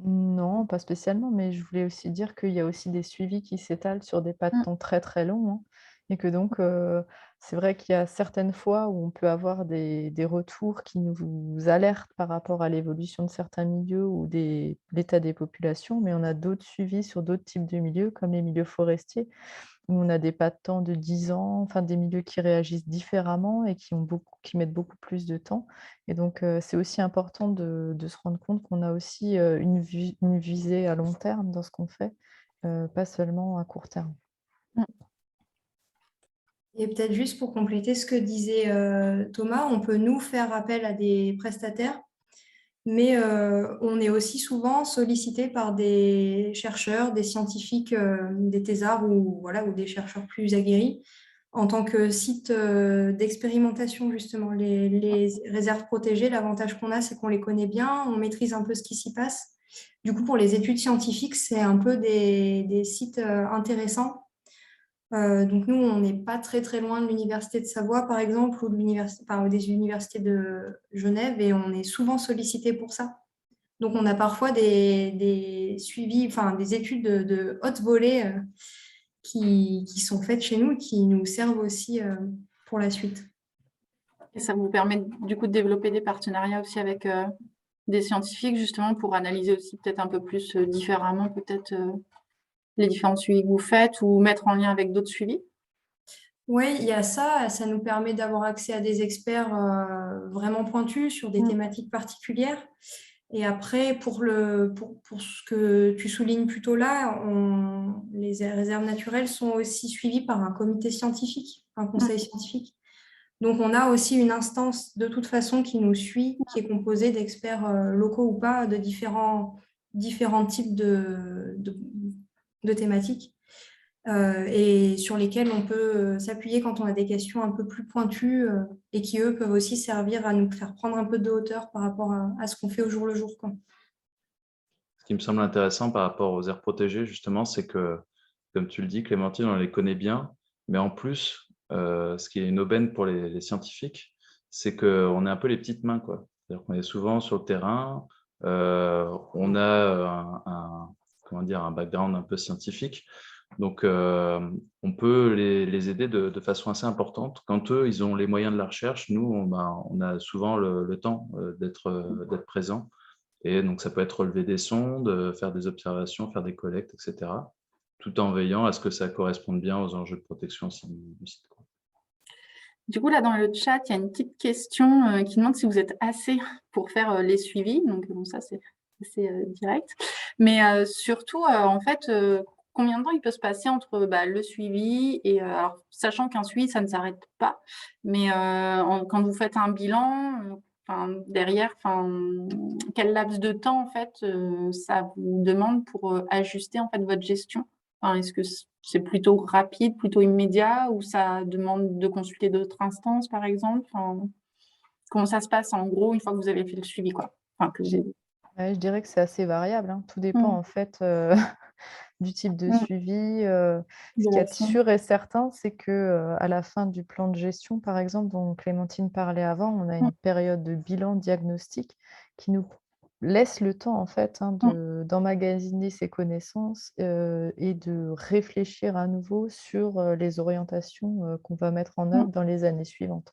Non, pas spécialement, mais je voulais aussi dire qu'il y a aussi des suivis qui s'étalent sur des pas de temps très, très longs, hein, et que donc c'est vrai qu'il y a certaines fois où on peut avoir des retours qui nous alertent par rapport à l'évolution de certains milieux ou l'état des populations, mais on a d'autres suivis sur d'autres types de milieux, comme les milieux forestiers, où on a des pas de temps de 10 ans, enfin des milieux qui réagissent différemment et qui mettent beaucoup plus de temps. Et donc, c'est aussi important de se rendre compte qu'on a aussi une visée à long terme dans ce qu'on fait, pas seulement à court terme. Et peut-être juste pour compléter ce que disait Thomas, on peut nous faire appel à des prestataires, mais on est aussi souvent sollicité par des chercheurs, des scientifiques, des thésards ou des chercheurs plus aguerris en tant que site d'expérimentation, justement. Les réserves protégées, l'avantage qu'on a, c'est qu'on les connaît bien, on maîtrise un peu ce qui s'y passe. Du coup, pour les études scientifiques, c'est un peu des sites intéressants. Donc nous, on n'est pas très très loin de l'Université de Savoie, par exemple, ou des universités de Genève, et on est souvent sollicité pour ça. Donc on a parfois des suivis, enfin des études de haute volée qui sont faites chez nous, qui nous servent aussi pour la suite. Et ça vous permet du coup de développer des partenariats aussi avec des scientifiques, justement, pour analyser aussi peut-être un peu plus différemment, peut-être les différents suivis que vous faites ou mettre en lien avec d'autres suivis? Oui, il y a ça. Ça nous permet d'avoir accès à des experts vraiment pointus sur des thématiques particulières. Et après, pour ce que tu soulignes plutôt là, les réserves naturelles sont aussi suivies par un comité scientifique, un conseil scientifique. Donc, on a aussi une instance de toute façon qui nous suit, qui est composée d'experts locaux ou pas, de différents types de thématiques. Et sur lesquels on peut s'appuyer quand on a des questions un peu plus pointues et qui, eux, peuvent aussi servir à nous faire prendre un peu de hauteur par rapport à ce qu'on fait au jour le jour, quoi. Ce qui me semble intéressant par rapport aux aires protégées, justement, c'est que, comme tu le dis, Clémentine, on les connaît bien, mais en plus, ce qui est une aubaine pour les scientifiques, c'est qu'on est un peu les petites mains, quoi. C'est-à-dire qu'on est souvent sur le terrain, on a un background un peu scientifique, donc on peut les aider de façon assez importante. Quand eux, ils ont les moyens de la recherche, nous, on a souvent le temps d'être présents. Et donc, ça peut être relever des sondes, faire des observations, faire des collectes, etc., tout en veillant à ce que ça corresponde bien aux enjeux de protection aussi du site. Du coup, là, dans le chat, il y a une petite question qui demande si vous êtes assez pour faire les suivis. Donc, bon, ça, c'est assez direct. Mais surtout, en fait, combien de temps il peut se passer entre le suivi et… alors, sachant qu'un suivi, ça ne s'arrête pas. Mais quand vous faites un bilan… derrière, quel laps de temps en fait ça vous demande pour ajuster en fait votre gestion Enfin, est-ce que c'est plutôt rapide, plutôt immédiat, ou ça demande de consulter d'autres instances, par exemple? Enfin, comment ça se passe en gros une fois que vous avez fait le suivi, quoi? Enfin, que j'ai... Ouais, je dirais que c'est assez variable, hein. Tout dépend Mmh. en fait, du type de Mmh. suivi. Ce De qu'il y a de l'action. sûr et certain, c'est que, à la fin du plan de gestion, par exemple, dont Clémentine parlait avant, on a Mmh. une période de bilan diagnostic qui nous laisse le temps en fait, hein, Mmh. d'emmagasiner ses connaissances, et de réfléchir à nouveau sur, les orientations, qu'on va mettre en Mmh. œuvre dans les années suivantes.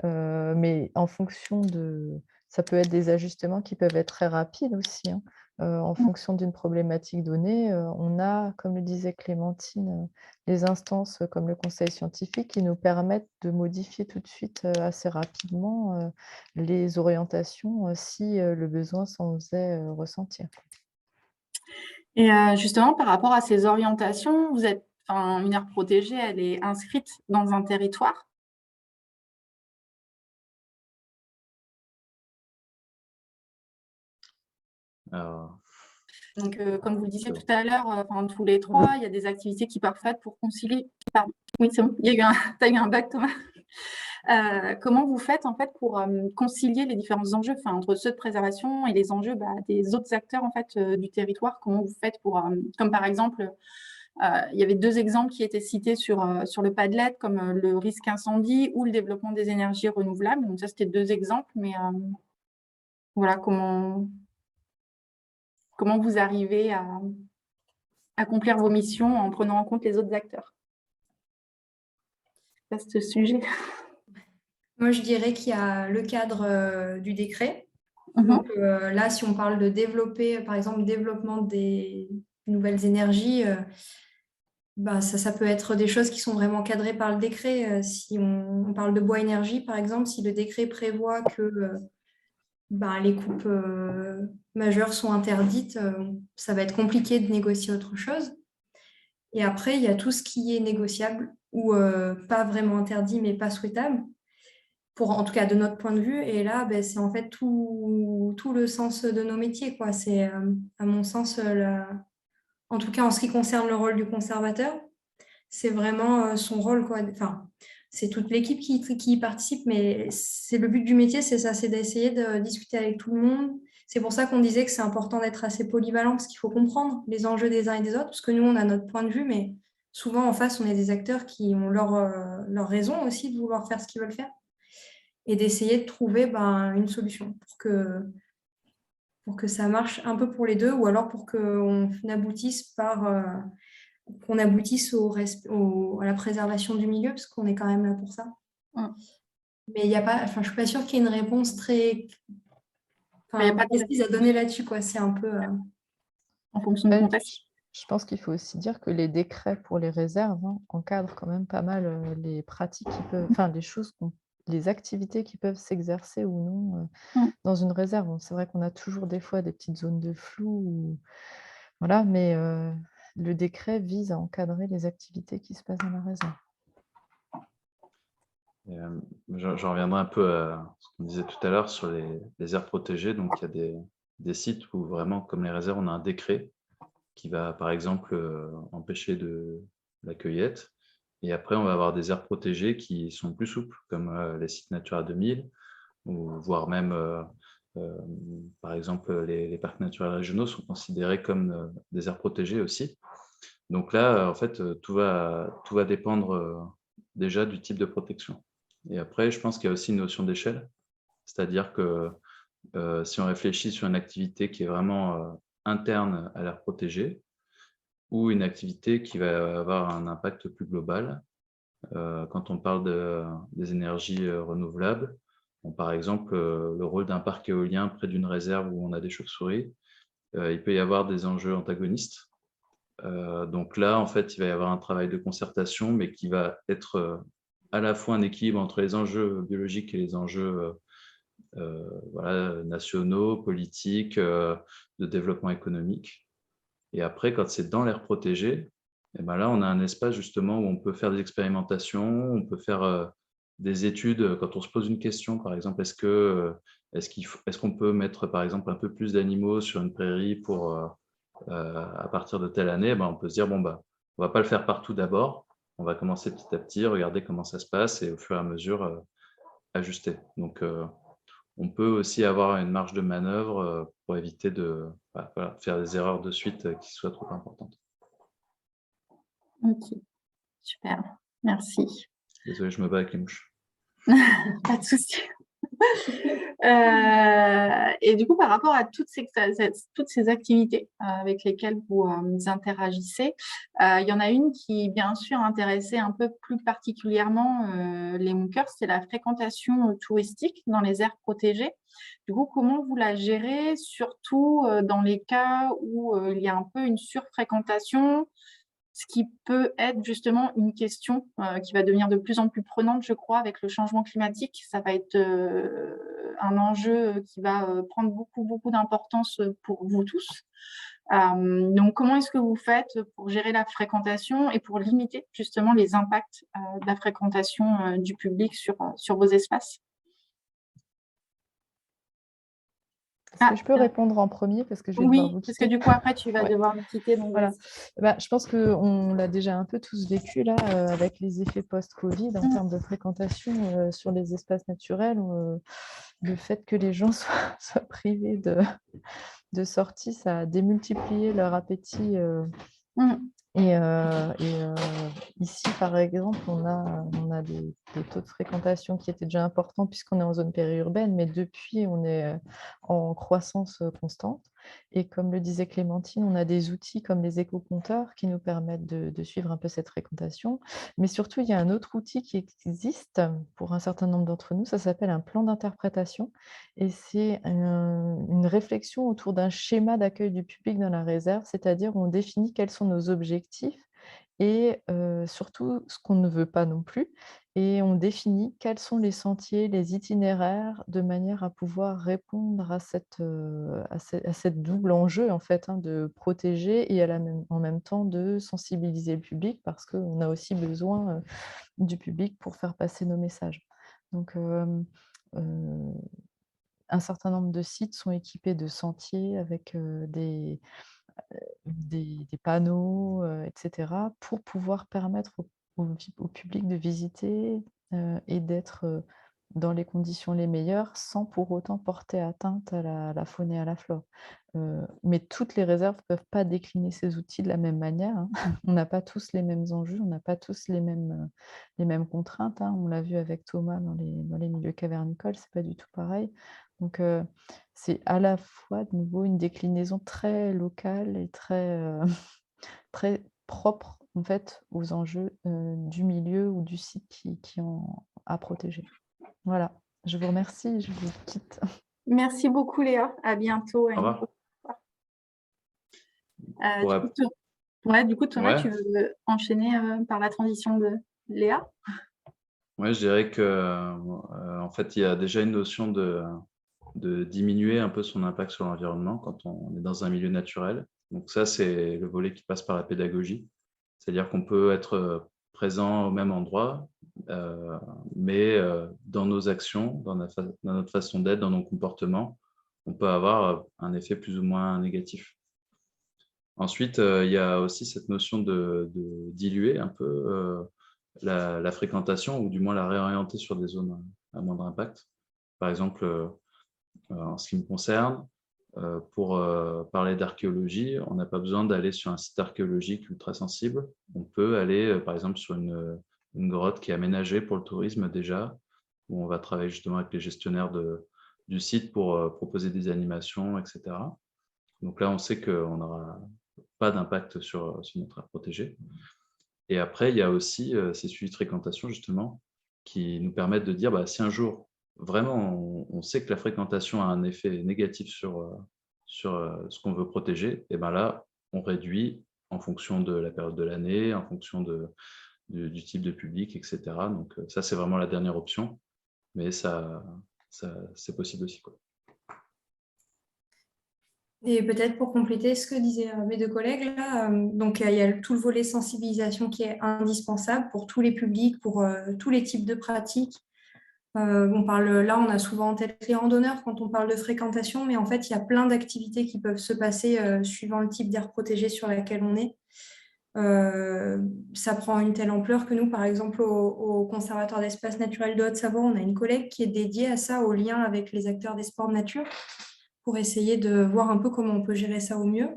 Mais en fonction de ça peut être des ajustements qui peuvent être très rapides aussi, hein. En Mmh. fonction d'une problématique donnée, on a, comme le disait Clémentine, les instances, comme le conseil scientifique qui nous permettent de modifier tout de suite, assez rapidement, les orientations, si, le besoin s'en faisait, ressentir. Et justement, par rapport à ces orientations, vous êtes, enfin, une aire protégée, elle est inscrite dans un territoire. Alors, Donc, comme vous le disiez c'est tout à l'heure, enfin, tous les 3, il y a des activités qui peuvent être faites pour concilier, pardon, oui, c'est bon, il y a eu un tu as eu un bug, Thomas. Comment vous faites, en fait, pour, concilier les différents enjeux, enfin, entre ceux de préservation et les enjeux, des autres acteurs, en fait, du territoire? Comment vous faites pour, comme par exemple, il y avait 2 exemples qui étaient cités sur le Padlet, comme, le risque incendie ou le développement des énergies renouvelables. Donc ça, c'était 2 exemples, mais, voilà, comment vous arrivez à accomplir vos missions en prenant en compte les autres acteurs? Vaste sujet. Moi, je dirais qu'il y a le cadre du décret. Mmh. Donc là, si on parle de développer, par exemple, développement des nouvelles énergies, ça peut être des choses qui sont vraiment cadrées par le décret. Si on parle de bois énergie, par exemple, si le décret prévoit que les coupes majeures sont interdites, ça va être compliqué de négocier autre chose. Et après, il y a tout ce qui est négociable ou pas vraiment interdit, mais pas souhaitable, en tout cas de notre point de vue. Et là, c'est en fait tout le sens de nos métiers, quoi. C'est, à mon sens, en tout cas en ce qui concerne le rôle du conservateur, c'est vraiment son rôle, quoi. Enfin, c'est toute l'équipe qui y participe, mais c'est le but du métier, c'est ça, c'est d'essayer de discuter avec tout le monde. C'est pour ça qu'on disait que c'est important d'être assez polyvalent, parce qu'il faut comprendre les enjeux des uns et des autres, parce que nous, on a notre point de vue, mais souvent en face, on est des acteurs qui ont leur raison aussi de vouloir faire ce qu'ils veulent faire, et d'essayer de trouver une solution pour que ça marche un peu pour les deux, ou alors pour qu'on aboutisse à la préservation du milieu, parce qu'on est quand même là pour ça. Mmh. Mais il y a pas, enfin, je suis pas sûre qu'il y ait une réponse très Mais il y a pas de précise à donner là-dessus, quoi. C'est un peu. en fonction du Ouais, contexte. je pense qu'il faut aussi dire que les décrets pour les réserves, hein, encadrent quand même pas mal, les pratiques qui peuvent enfin les choses les activités qui peuvent s'exercer ou non, Mmh. dans une réserve. Bon, c'est vrai qu'on a toujours des fois des petites zones de flou ou voilà, mais le décret vise à encadrer les activités qui se passent dans la réserve. Et, j'en reviendrai un peu à ce qu'on disait tout à l'heure sur les aires protégées. Donc, il y a des sites où vraiment, comme les réserves, on a un décret qui va, par exemple, empêcher la cueillette. Et après, on va avoir des aires protégées qui sont plus souples, comme les sites Natura 2000, ou voire même, par exemple, les parcs naturels régionaux sont considérés comme des aires protégées aussi. Donc là, en fait, tout va dépendre déjà du type de protection. Et après, je pense qu'il y a aussi une notion d'échelle, c'est-à-dire que si on réfléchit sur une activité qui est vraiment interne à l'aire protégée, ou une activité qui va avoir un impact plus global, quand on parle des énergies renouvelables, bon, par exemple, le rôle d'un parc éolien près d'une réserve où on a des chauves-souris, il peut y avoir des enjeux antagonistes. Donc là, en fait, il va y avoir un travail de concertation, mais qui va être à la fois un équilibre entre les enjeux biologiques et les enjeux voilà, nationaux, politiques, de développement économique. Et après, quand c'est dans l'aire protégée, eh ben là, on a un espace justement où on peut faire des expérimentations, on peut faire des études quand on se pose une question, par exemple, est-ce qu'on peut mettre, par exemple, un peu plus d'animaux sur une prairie pour, à partir de telle année, ben, on peut se dire, bon, bah, On ne va pas le faire partout d'abord. On va commencer petit à petit, regarder comment ça se passe et au fur et à mesure ajuster. Donc, on peut aussi avoir une marge de manœuvre pour éviter de faire des erreurs de suite qui soient trop importantes. Ok, super, merci. Désolé, je me bats avec les mouches. Pas de souci. Et du coup, par rapport à toutes ces activités avec lesquelles vous interagissez, il y en a une qui, bien sûr, intéressait un peu plus particulièrement les Mookers, c'est la fréquentation touristique dans les aires protégées. Du coup, comment vous la gérez, surtout dans les cas où il y a un peu une surfréquentation, ce qui peut être justement une question qui va devenir de plus en plus prenante, je crois, avec le changement climatique. Ça va être un enjeu qui va prendre beaucoup d'importance pour vous tous. Donc, comment est-ce que vous faites pour gérer la fréquentation et pour limiter justement les impacts de la fréquentation du public sur vos espaces? Est-ce que je peux répondre en premier parce que je vais devoir vous Oui, quitter. parce que du coup, après, tu vas devoir me quitter. Donc voilà. Je pense qu'on l'a déjà un peu tous vécu là, avec les effets post-Covid en termes de fréquentation sur les espaces naturels. Le fait que les gens soient privés de sortie, ça a démultiplié leur appétit. Ici, par exemple, on a des taux de fréquentation qui étaient déjà importants puisqu'on est en zone périurbaine, mais depuis, on est en croissance constante. Et comme le disait Clémentine, on a des outils comme les éco-compteurs qui nous permettent de suivre un peu cette fréquentation. Mais surtout, il y a un autre outil qui existe pour un certain nombre d'entre nous, ça s'appelle un plan d'interprétation. Et c'est une réflexion autour d'un schéma d'accueil du public dans la réserve, c'est-à-dire on définit quels sont nos objectifs et surtout ce qu'on ne veut pas non plus. Et on définit quels sont les sentiers, les itinéraires, de manière à pouvoir répondre à cette double enjeu, en fait, de protéger et en même temps de sensibiliser le public, parce qu'on a aussi besoin du public pour faire passer nos messages. Donc, un certain nombre de sites sont équipés de sentiers avec des panneaux, etc., pour pouvoir permettre au public de visiter et d'être dans les conditions les meilleures sans pour autant porter atteinte à la faune et à la flore. Mais toutes les réserves ne peuvent pas décliner ces outils de la même manière, hein. On n'a pas tous les mêmes enjeux, on n'a pas tous les mêmes contraintes, hein. On l'a vu avec Thomas dans les milieux cavernicoles, c'est pas du tout pareil. Donc, c'est à la fois de nouveau une déclinaison très locale et très, très propre en fait aux enjeux du milieu ou du site qui ont à protéger. Voilà, je vous remercie, je vous quitte. Merci beaucoup Léa, à bientôt. Au revoir. Du coup, Thomas, tu veux enchaîner par la transition de Léa? Oui, je dirais que en fait, il y a déjà une notion de diminuer un peu son impact sur l'environnement quand on est dans un milieu naturel. Donc ça, c'est le volet qui passe par la pédagogie. C'est-à-dire qu'on peut être présent au même endroit, mais dans nos actions, dans notre façon d'être, dans nos comportements, on peut avoir un effet plus ou moins négatif. Ensuite, il y a aussi cette notion de diluer un peu la fréquentation, ou du moins la réorienter sur des zones à moindre impact. Par exemple, en ce qui me concerne, pour parler d'archéologie, on n'a pas besoin d'aller sur un site archéologique ultra sensible. On peut aller, par exemple, sur une grotte qui est aménagée pour le tourisme déjà, où on va travailler justement avec les gestionnaires du site pour proposer des animations, etc. Donc là, on sait qu'on n'aura pas d'impact sur notre aire protégée. Et après, il y a aussi ces suivis de fréquentation, justement, qui nous permettent de dire, si un jour, vraiment, on sait que la fréquentation a un effet négatif sur ce qu'on veut protéger, et bien là, on réduit en fonction de la période de l'année, en fonction du type de public, etc. Donc ça, c'est vraiment la dernière option, mais ça c'est possible aussi, quoi. Et peut-être pour compléter ce que disaient mes deux collègues, là, donc il y a tout le volet sensibilisation qui est indispensable pour tous les publics, pour tous les types de pratiques. On a souvent en tête les randonneurs quand on parle de fréquentation, mais en fait, il y a plein d'activités qui peuvent se passer suivant le type d'aire protégée sur laquelle on est. Ça prend une telle ampleur que nous, par exemple, au Conservatoire d'espaces naturels de Haute-Savoie, on a une collègue qui est dédiée à ça, au lien avec les acteurs des sports de nature, pour essayer de voir un peu comment on peut gérer ça au mieux.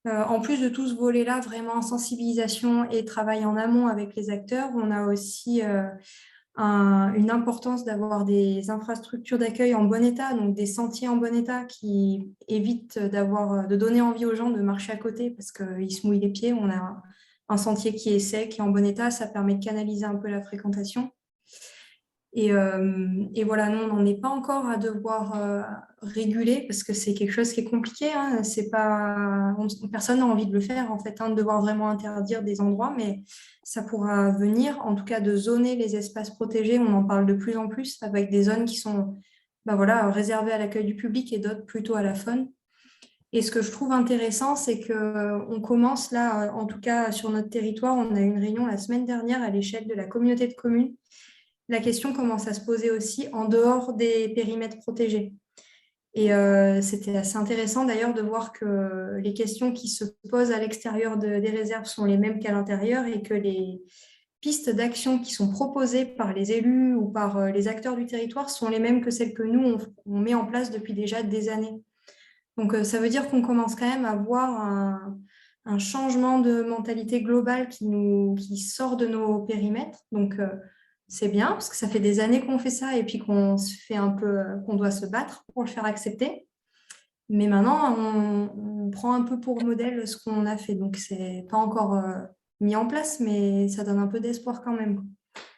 En plus de tout ce volet-là, vraiment sensibilisation et travail en amont avec les acteurs, on a aussi une importance d'avoir des infrastructures d'accueil en bon état, donc des sentiers en bon état qui évitent de donner envie aux gens de marcher à côté parce qu'ils se mouillent les pieds. On a un sentier qui est sec et en bon état, ça permet de canaliser un peu la fréquentation. Et voilà, nous, on n'en est pas encore à devoir réguler parce que c'est quelque chose qui est compliqué. Hein. C'est pas, personne n'a envie de le faire, en fait, de devoir vraiment interdire des endroits, mais ça pourra venir, en tout cas, de zoner les espaces protégés. On en parle de plus en plus avec des zones qui sont réservées à l'accueil du public et d'autres plutôt à la faune. Et ce que je trouve intéressant, c'est qu'on commence là, en tout cas sur notre territoire, on a eu une réunion la semaine dernière à l'échelle de la communauté de communes. La question commence à se poser aussi en dehors des périmètres protégés. Et c'était assez intéressant d'ailleurs de voir que les questions qui se posent à l'extérieur des réserves sont les mêmes qu'à l'intérieur et que les pistes d'action qui sont proposées par les élus ou par les acteurs du territoire sont les mêmes que celles que nous, on met en place depuis déjà des années. Donc ça veut dire qu'on commence quand même à voir un changement de mentalité globale qui sort de nos périmètres. Donc c'est bien parce que ça fait des années qu'on fait ça et puis qu'on doit se battre pour le faire accepter. Mais maintenant, on prend un peu pour modèle ce qu'on a fait. Donc, c'est pas encore mis en place, mais ça donne un peu d'espoir quand même.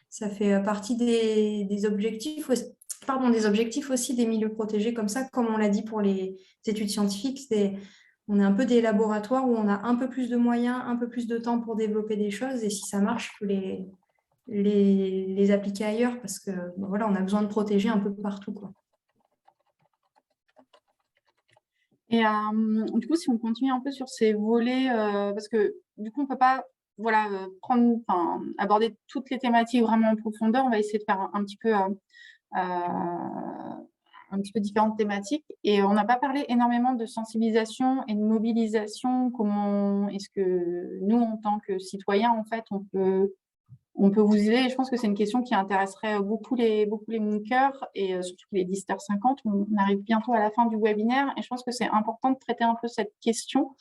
Ça fait partie des objectifs, des objectifs aussi des milieux protégés comme ça, comme on l'a dit pour les études scientifiques. On est un peu des laboratoires où on a un peu plus de moyens, un peu plus de temps pour développer des choses. Et si ça marche, il faut les appliquer ailleurs parce que voilà, on a besoin de protéger un peu partout, quoi. Et du coup, si on continue un peu sur ces volets, parce que du coup, on ne peut pas aborder toutes les thématiques vraiment en profondeur, on va essayer de faire un petit peu différentes thématiques. Et on n'a pas parlé énormément de sensibilisation et de mobilisation. Comment est-ce que nous, en tant que citoyens, en fait, on peut vous aider. Et je pense que c'est une question qui intéresserait beaucoup les monkers et surtout les 10h50. On arrive bientôt à la fin du webinaire et je pense que c'est important de traiter un peu cette question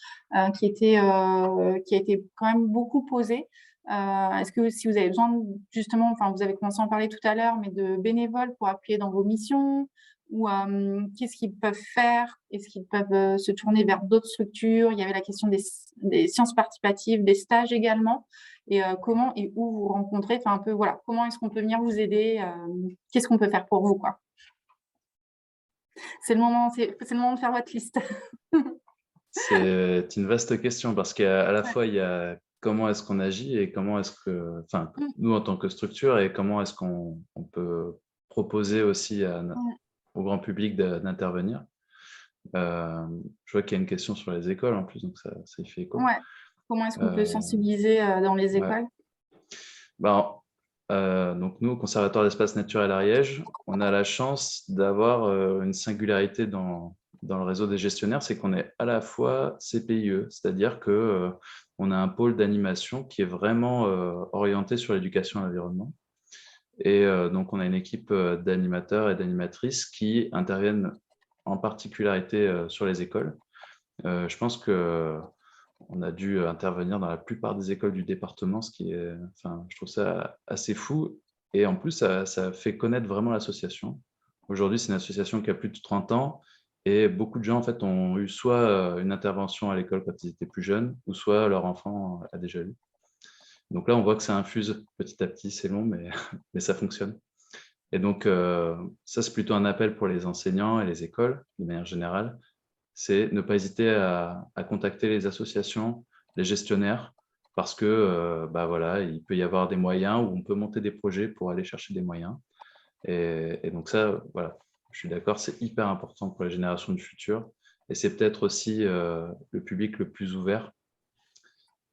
qui a été quand même beaucoup posée. Est-ce que si vous avez besoin, justement, vous avez commencé à en parler tout à l'heure, mais de bénévoles pour appuyer dans vos missions ou qu'est-ce qu'ils peuvent faire? Est-ce qu'ils peuvent se tourner vers d'autres structures? Il y avait la question des sciences participatives, des stages également. Et comment et où vous rencontrez, un peu, voilà, comment est-ce qu'on peut venir vous aider? Qu'est-ce qu'on peut faire pour vous, quoi? C'est le moment de faire votre liste. C'est une vaste question parce qu'à la fois, il y a comment est-ce qu'on agit et comment est-ce que, nous en tant que structure et comment est-ce qu'on peut proposer aussi au grand public d'intervenir. Je vois qu'il y a une question sur les écoles en plus, donc ça y fait écho. Ouais. Comment est-ce qu'on peut sensibiliser dans les écoles? Donc nous, au Conservatoire d'espaces naturels Ariège, on a la chance d'avoir une singularité dans le réseau des gestionnaires, c'est qu'on est à la fois CPIE, c'est-à-dire qu'on a un pôle d'animation qui est vraiment orienté sur l'éducation à l'environnement. Et donc, on a une équipe d'animateurs et d'animatrices qui interviennent en particularité sur les écoles. Je pense qu'on a dû intervenir dans la plupart des écoles du département, ce qui est, je trouve ça assez fou. Et en plus, ça fait connaître vraiment l'association. Aujourd'hui, c'est une association qui a plus de 30 ans et beaucoup de gens en fait, ont eu soit une intervention à l'école quand ils étaient plus jeunes, ou soit leur enfant a déjà eu. Donc là, on voit que ça infuse petit à petit, c'est long, mais ça fonctionne. Et donc, ça, c'est plutôt un appel pour les enseignants et les écoles, de manière générale. C'est ne pas hésiter à contacter les associations, les gestionnaires, parce que voilà, il peut y avoir des moyens où on peut monter des projets pour aller chercher des moyens. Et donc ça, voilà, je suis d'accord, c'est hyper important pour les générations du futur. Et c'est peut-être aussi le public le plus ouvert.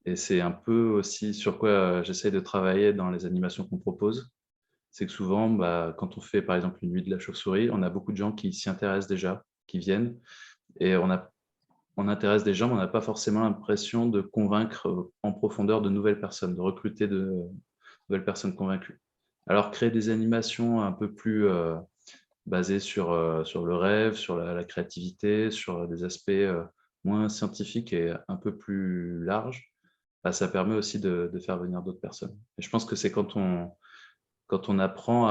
Et c'est un peu aussi sur quoi j'essaie de travailler dans les animations qu'on propose. C'est que souvent, quand on fait par exemple une nuit de la chauve-souris, on a beaucoup de gens qui s'y intéressent déjà, qui viennent. Et on a on intéresse des gens, mais on n'a pas forcément l'impression de convaincre en profondeur de nouvelles personnes, de recruter de nouvelles personnes convaincues. Alors, créer des animations un peu plus basées sur le rêve, sur la créativité, sur des aspects moins scientifiques et un peu plus larges, bah, ça permet aussi de faire venir d'autres personnes. Et je pense que c'est quand on apprend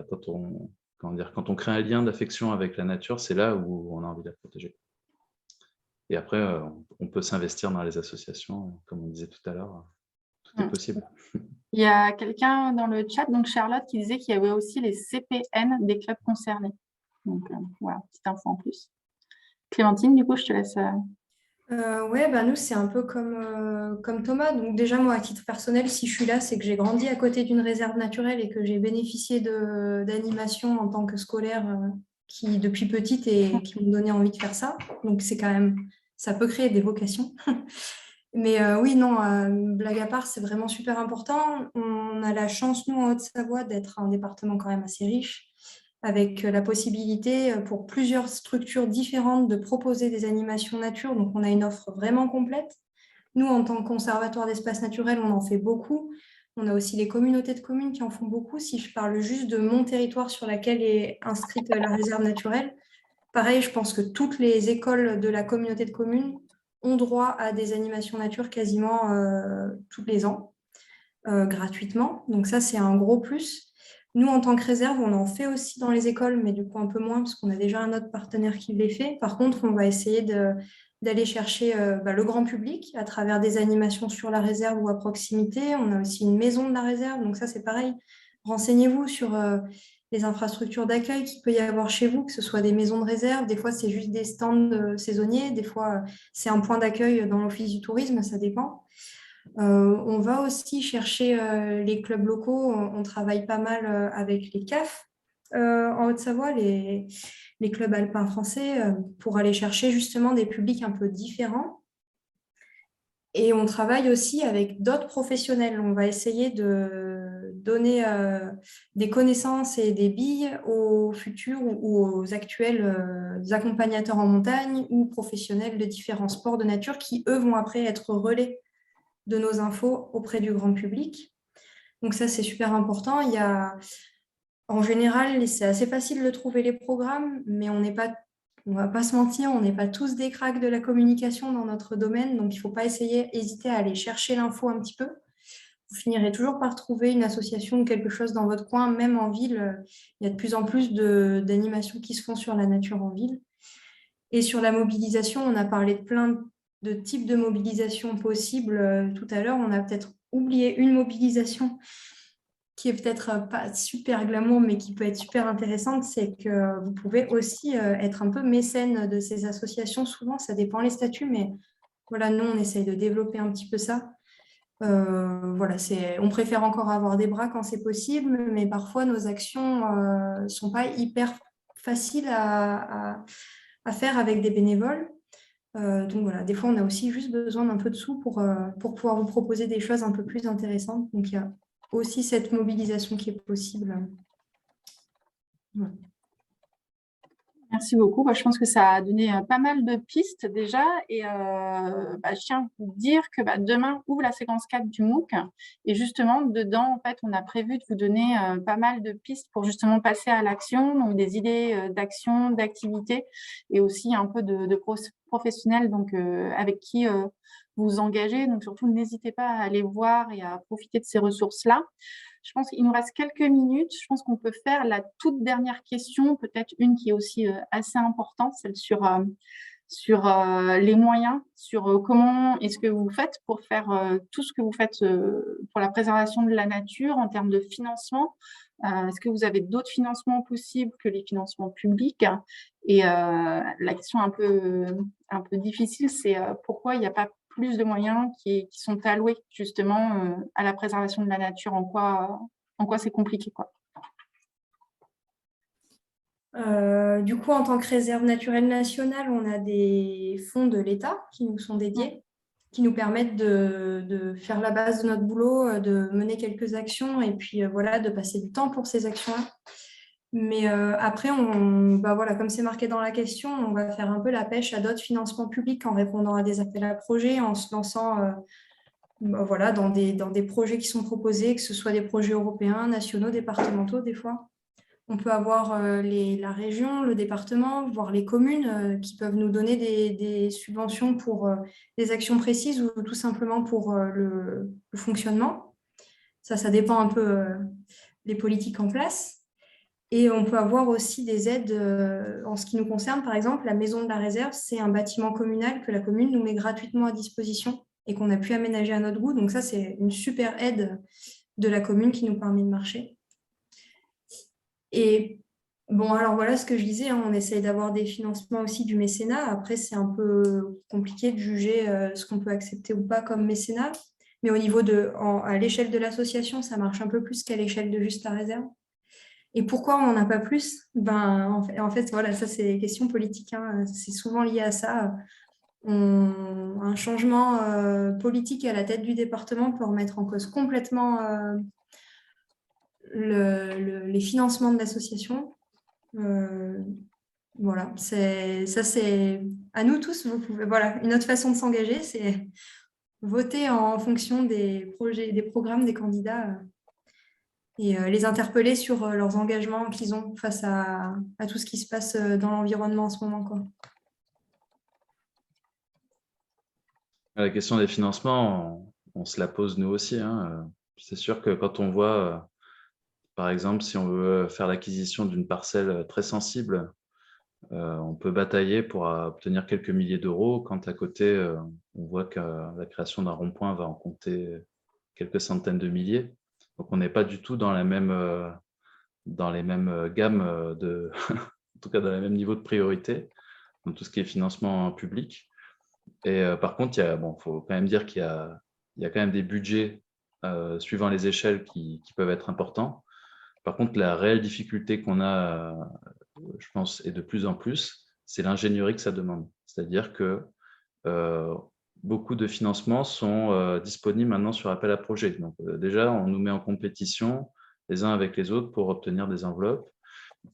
quand on crée un lien d'affection avec la nature, c'est là où on a envie de la protéger. Et après, on peut s'investir dans les associations, comme on disait tout à l'heure, tout est possible. Il y a quelqu'un dans le chat, donc Charlotte, qui disait qu'il y avait aussi les CPN des clubs concernés. Donc voilà, petite info en plus. Clémentine, du coup, je te laisse. Ouais, bah nous, c'est un peu comme Thomas. Donc déjà, moi, à titre personnel, si je suis là, c'est que j'ai grandi à côté d'une réserve naturelle et que j'ai bénéficié d'animation en tant que scolaire qui, depuis petite, et qui m'ont donné envie de faire ça. Donc c'est quand même, ça peut créer des vocations. Mais oui, non, blague à part, c'est vraiment super important. On a la chance, nous, en Haute-Savoie, d'être un département quand même assez riche, avec la possibilité pour plusieurs structures différentes de proposer des animations nature. Donc, on a une offre vraiment complète. Nous, en tant que conservatoire d'espaces naturels, on en fait beaucoup. On a aussi les communautés de communes qui en font beaucoup. Si je parle juste de mon territoire sur lequel est inscrite la réserve naturelle, pareil, je pense que toutes les écoles de la communauté de communes ont droit à des animations nature quasiment tous les ans, gratuitement. Donc ça, c'est un gros plus. Nous, en tant que réserve, on en fait aussi dans les écoles, mais du coup un peu moins, parce qu'on a déjà un autre partenaire qui les fait. Par contre, on va essayer d'aller chercher le grand public à travers des animations sur la réserve ou à proximité. On a aussi une maison de la réserve, donc ça, c'est pareil. Renseignez-vous sur les infrastructures d'accueil qu'il peut y avoir chez vous, que ce soit des maisons de réserve, des fois c'est juste des stands saisonniers, des fois c'est un point d'accueil dans l'office du tourisme, ça dépend. On va aussi chercher les clubs locaux, on travaille pas mal avec les CAF en Haute-Savoie, les clubs alpins français, pour aller chercher justement des publics un peu différents. Et on travaille aussi avec d'autres professionnels. On va essayer de donner des connaissances et des billes aux futurs ou aux actuels accompagnateurs en montagne ou professionnels de différents sports de nature qui, eux, vont après être relais de nos infos auprès du grand public. Donc ça, c'est super important. En général, c'est assez facile de trouver les programmes, mais on ne va pas se mentir, on n'est pas tous des cracks de la communication dans notre domaine, donc il ne faut pas hésiter à aller chercher l'info un petit peu. Vous finirez toujours par trouver une association ou quelque chose dans votre coin, même en ville. Il y a de plus en plus d'animations qui se font sur la nature en ville. Et sur la mobilisation, on a parlé de plein de types de mobilisation possibles tout à l'heure. On a peut-être oublié une mobilisation qui est peut-être pas super glamour, mais qui peut être super intéressante, c'est que vous pouvez aussi être un peu mécène de ces associations. Souvent, ça dépend les statuts, mais voilà, nous, on essaye de développer un petit peu ça. Voilà, on préfère encore avoir des bras quand c'est possible, mais parfois, nos actions ne sont pas hyper faciles à faire avec des bénévoles. Donc voilà, des fois, on a aussi juste besoin d'un peu de sous pour pouvoir vous proposer des choses un peu plus intéressantes. Donc, il y a aussi cette mobilisation qui est possible. Ouais. Merci beaucoup. Je pense que ça a donné pas mal de pistes déjà. Et je tiens à vous dire que demain ouvre la séquence 4 du MOOC. Et justement, dedans, en fait, on a prévu de vous donner pas mal de pistes pour justement passer à l'action, donc des idées d'action, d'activité et aussi un peu de professionnels donc, avec qui vous engagez. Donc surtout, n'hésitez pas à aller voir et à profiter de ces ressources-là. Je pense qu'il nous reste quelques minutes. Je pense qu'on peut faire la toute dernière question, peut-être une qui est aussi assez importante, celle sur les moyens, sur comment est-ce que vous faites pour faire tout ce que vous faites pour la préservation de la nature en termes de financement. Est-ce que vous avez d'autres financements possibles que les financements publics? Et la question un peu difficile, c'est pourquoi il n'y a pas plus de moyens qui sont alloués justement à la préservation de la nature, en quoi c'est compliqué, quoi. Du coup, en tant que réserve naturelle nationale, on a des fonds de l'État qui nous sont dédiés, qui nous permettent de faire la base de notre boulot, de mener quelques actions et puis voilà, de passer du temps pour ces actions-là. Mais après, voilà, comme c'est marqué dans la question, on va faire un peu la pêche à d'autres financements publics en répondant à des appels à projets, en se lançant voilà, dans des projets qui sont proposés, que ce soit des projets européens, nationaux, départementaux des fois. On peut avoir la région, le département, voire les communes qui peuvent nous donner des subventions pour des actions précises ou tout simplement pour le fonctionnement. Ça dépend un peu des politiques en place. Et on peut avoir aussi des aides en ce qui nous concerne. Par exemple, la Maison de la Réserve, c'est un bâtiment communal que la commune nous met gratuitement à disposition et qu'on a pu aménager à notre goût. Donc ça, c'est une super aide de la commune qui nous permet de marcher. Et bon, alors voilà ce que je disais, hein, on essaye d'avoir des financements aussi du mécénat. Après, c'est un peu compliqué de juger ce qu'on peut accepter ou pas comme mécénat. Mais au niveau à l'échelle de l'association, ça marche un peu plus qu'à l'échelle de juste la réserve. Et pourquoi on n'en a pas plus? En fait, voilà, ça c'est une question politique, hein. C'est souvent lié à ça. Un changement politique à la tête du département peut remettre en cause complètement les financements de l'association. Voilà, ça c'est à nous tous. Vous pouvez, voilà, une autre façon de s'engager, c'est voter en fonction des projets, des programmes des candidats et les interpeller sur leurs engagements qu'ils ont face à tout ce qui se passe dans l'environnement en ce moment, quoi. La question des financements, on se la pose nous aussi, hein. C'est sûr que quand on voit, par exemple, si on veut faire l'acquisition d'une parcelle très sensible, on peut batailler pour obtenir quelques milliers d'euros, quand à côté, on voit que la création d'un rond-point va en compter quelques centaines de milliers. Donc, on n'est pas du tout dans les mêmes gammes, en tout cas dans le même niveau de priorité, dans tout ce qui est financement public. Et par contre, faut quand même dire qu'il y a quand même des budgets suivant les échelles qui peuvent être importants. Par contre, la réelle difficulté qu'on a, je pense, et de plus en plus, c'est l'ingénierie que ça demande. C'est-à-dire que beaucoup de financements sont disponibles maintenant sur appel à projet. Donc déjà, on nous met en compétition les uns avec les autres pour obtenir des enveloppes.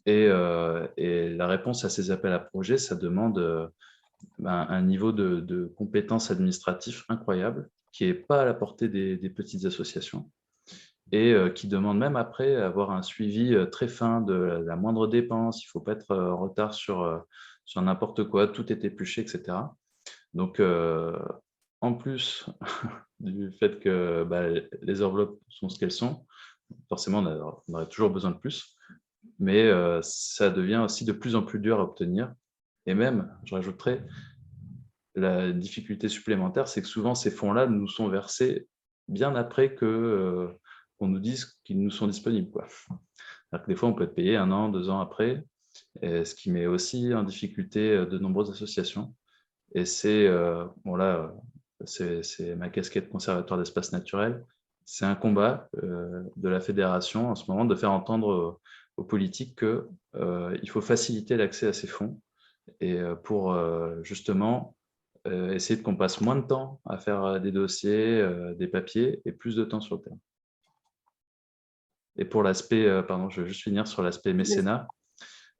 Et la réponse à ces appels à projets, ça demande un niveau de compétences administratives incroyable qui n'est pas à la portée des petites associations et qui demande même après avoir un suivi très fin de la moindre dépense. Il ne faut pas être en retard sur n'importe quoi, tout est épluché, etc. Donc, en plus du fait que les enveloppes sont ce qu'elles sont, forcément, on aurait toujours besoin de plus, mais ça devient aussi de plus en plus dur à obtenir. Et même, je rajouterais, la difficulté supplémentaire, c'est que souvent, ces fonds-là nous sont versés bien après qu'on nous dise qu'ils nous sont disponibles, quoi. C'est-à-dire que des fois, on peut être payé 1 an, 2 ans après, ce qui met aussi en difficulté de nombreuses associations. Et c'est ma casquette conservatoire d'espaces naturels. C'est un combat de la fédération en ce moment de faire entendre aux politiques qu'il faut faciliter l'accès à ces fonds et pour justement essayer qu'on passe moins de temps à faire des dossiers, des papiers et plus de temps sur le terrain. Et pour l'aspect, je vais juste finir sur l'aspect mécénat.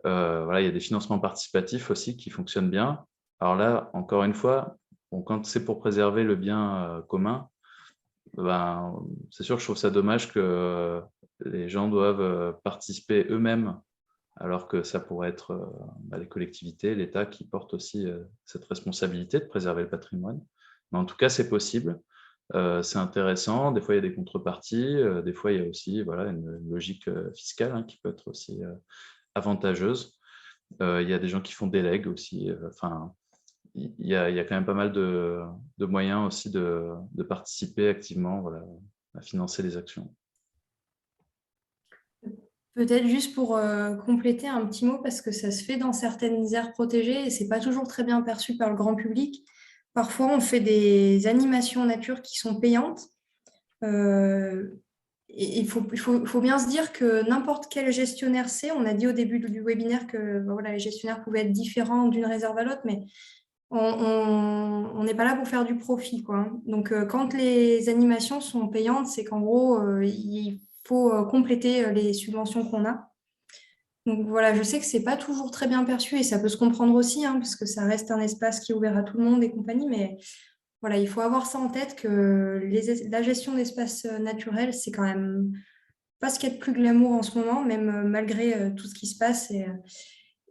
Voilà, il y a des financements participatifs aussi qui fonctionnent bien. Alors là, encore une fois, quand c'est pour préserver le bien commun, c'est sûr que je trouve ça dommage que les gens doivent participer eux-mêmes, alors que ça pourrait être les collectivités, l'État qui portent aussi cette responsabilité de préserver le patrimoine. Mais en tout cas, c'est possible. C'est intéressant. Des fois, il y a des contreparties. Des fois, il y a aussi une logique fiscale qui peut être aussi avantageuse. Il y a des gens qui font des legs aussi. Il y a quand même pas mal de moyens aussi de participer activement à financer les actions. Peut-être juste pour compléter un petit mot, parce que ça se fait dans certaines aires protégées et ce n'est pas toujours très bien perçu par le grand public. Parfois, on fait des animations nature qui sont payantes. Et il faut bien se dire que n'importe quel gestionnaire sait, on a dit au début du webinaire que les gestionnaires pouvaient être différents d'une réserve à l'autre, mais on n'est pas là pour faire du profit, quoi. Donc, quand les animations sont payantes, c'est qu'en gros, il faut compléter les subventions qu'on a. Donc voilà, je sais que c'est pas toujours très bien perçu et ça peut se comprendre aussi, hein, parce que ça reste un espace qui est ouvert à tout le monde et compagnie, mais voilà, il faut avoir ça en tête que la gestion d'espaces naturels, c'est quand même pas ce qu'il y a de plus glamour en ce moment, même malgré tout ce qui se passe.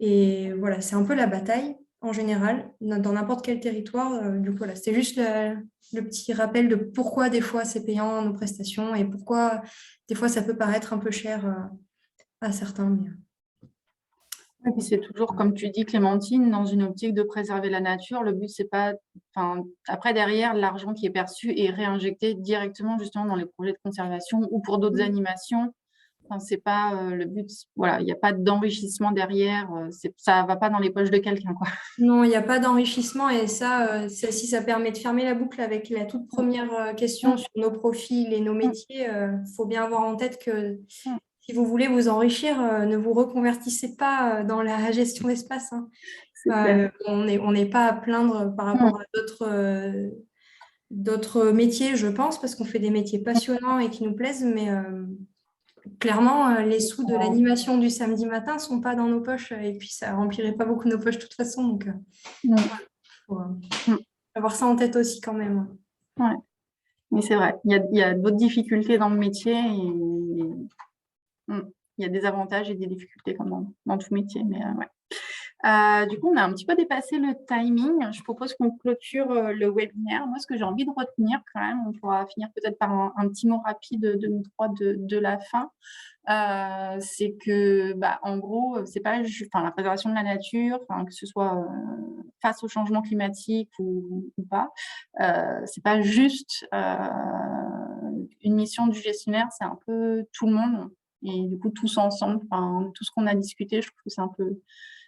Et voilà, c'est un peu la bataille en général, dans n'importe quel territoire. Du coup, voilà, c'était juste le petit rappel de pourquoi des fois c'est payant nos prestations et pourquoi des fois ça peut paraître un peu cher à certains. Et puis c'est toujours, comme tu dis, Clémentine, dans une optique de préserver la nature. Le but, c'est pas. Enfin, après, derrière, l'argent qui est perçu est réinjecté directement justement dans les projets de conservation ou pour d'autres animations. Enfin, c'est pas le but. Voilà, il n'y a pas d'enrichissement derrière. Ça va pas dans les poches de quelqu'un, quoi. Non, il n'y a pas d'enrichissement et ça, si ça permet de fermer la boucle avec la toute première question sur nos profils et nos métiers. Il faut bien avoir en tête que si vous voulez vous enrichir, ne vous reconvertissez pas dans la gestion d'espace, hein. C'est clair. On n'est pas à plaindre par rapport à d'autres métiers, je pense, parce qu'on fait des métiers passionnants et qui nous plaisent, mais clairement, les sous de l'animation du samedi matin ne sont pas dans nos poches et puis ça remplirait pas beaucoup nos poches de toute façon. Donc, Mm. faut avoir ça en tête aussi quand même. Ouais. Mais c'est vrai, il y a d'autres difficultés dans le métier et il y a des avantages et des difficultés comme dans tout métier. Mais ouais. Du coup, on a un petit peu dépassé le timing. Je propose qu'on clôture le webinaire. Moi, ce que j'ai envie de retenir quand même, on pourra finir peut-être par un petit mot rapide de nous trois de la fin. C'est que, en gros, c'est pas la préservation de la nature, que ce soit face au changement climatique ou pas, c'est pas juste une mission du gestionnaire, c'est un peu tout le monde. Et du coup, tous ensemble, tout ce qu'on a discuté, je trouve que c'est un peu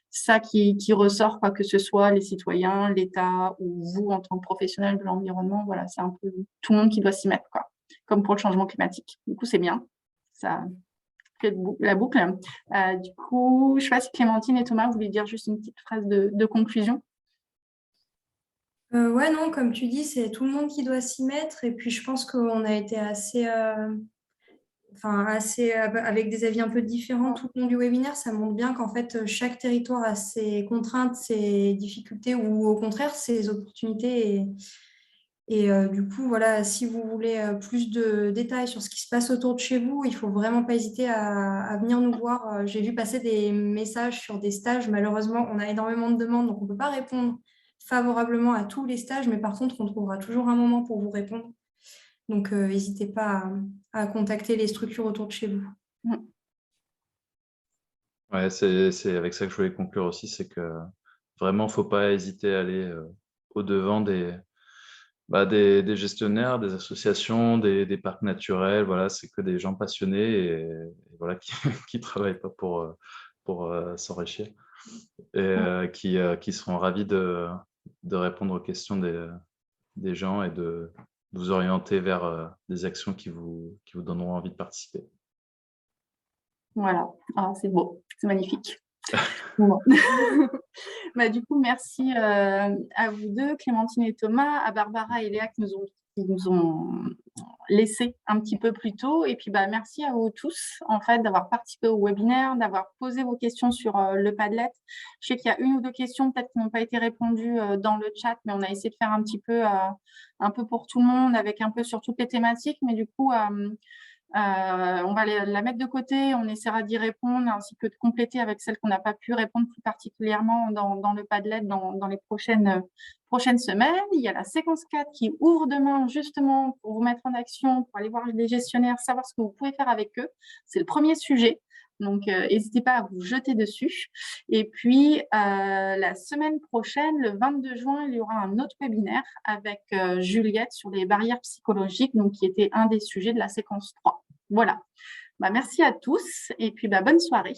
ça qui ressort, que ce soit les citoyens, l'État ou vous en tant que professionnel de l'environnement. Voilà, c'est un peu tout le monde qui doit s'y mettre, comme pour le changement climatique. Du coup, c'est bien. Ça fait la boucle. Du coup, je ne sais pas si Clémentine et Thomas voulaient dire juste une petite phrase de conclusion. Ouais, non, comme tu dis, c'est tout le monde qui doit s'y mettre. Et puis, je pense qu'on a été assez, avec des avis un peu différents tout le long du webinaire. Ça montre bien qu'en fait, chaque territoire a ses contraintes, ses difficultés ou au contraire ses opportunités. Et du coup, voilà, si vous voulez plus de détails sur ce qui se passe autour de chez vous, il ne faut vraiment pas hésiter à venir nous voir. J'ai vu passer des messages sur des stages. Malheureusement, on a énormément de demandes, donc on ne peut pas répondre favorablement à tous les stages, mais par contre, on trouvera toujours un moment pour vous répondre. Donc, n'hésitez pas à contacter les structures autour de chez vous. Ouais, c'est avec ça que je voulais conclure aussi, c'est que vraiment, il ne faut pas hésiter à aller au-devant des gestionnaires, des associations, des parcs naturels. Voilà, c'est que des gens passionnés et voilà, qui ne travaillent pas pour s'enrichir et qui seront ravis de répondre aux questions des gens et de vous orienter vers des actions qui vous donneront envie de participer. Voilà, c'est beau, c'est magnifique. Bon. Du coup, merci à vous deux, Clémentine et Thomas, à Barbara et Léa qui nous ont laissé un petit peu plus tôt. Et puis, merci à vous tous, en fait, d'avoir participé au webinaire, d'avoir posé vos questions sur le Padlet. Je sais qu'il y a une ou deux questions peut-être qui n'ont pas été répondues dans le chat, mais on a essayé de faire un peu pour tout le monde, avec un peu sur toutes les thématiques. Mais du coup, on va la mettre de côté, on essaiera d'y répondre, ainsi que de compléter avec celles qu'on n'a pas pu répondre plus particulièrement dans le Padlet dans les prochaines semaines. Il y a la séquence 4 qui ouvre demain justement pour vous mettre en action, pour aller voir les gestionnaires, savoir ce que vous pouvez faire avec eux. C'est le premier sujet. Donc, n'hésitez pas à vous jeter dessus. Et puis, la semaine prochaine, le 22 juin, il y aura un autre webinaire avec Juliette sur les barrières psychologiques, donc qui était un des sujets de la séquence 3. Voilà. Merci à tous et puis bonne soirée.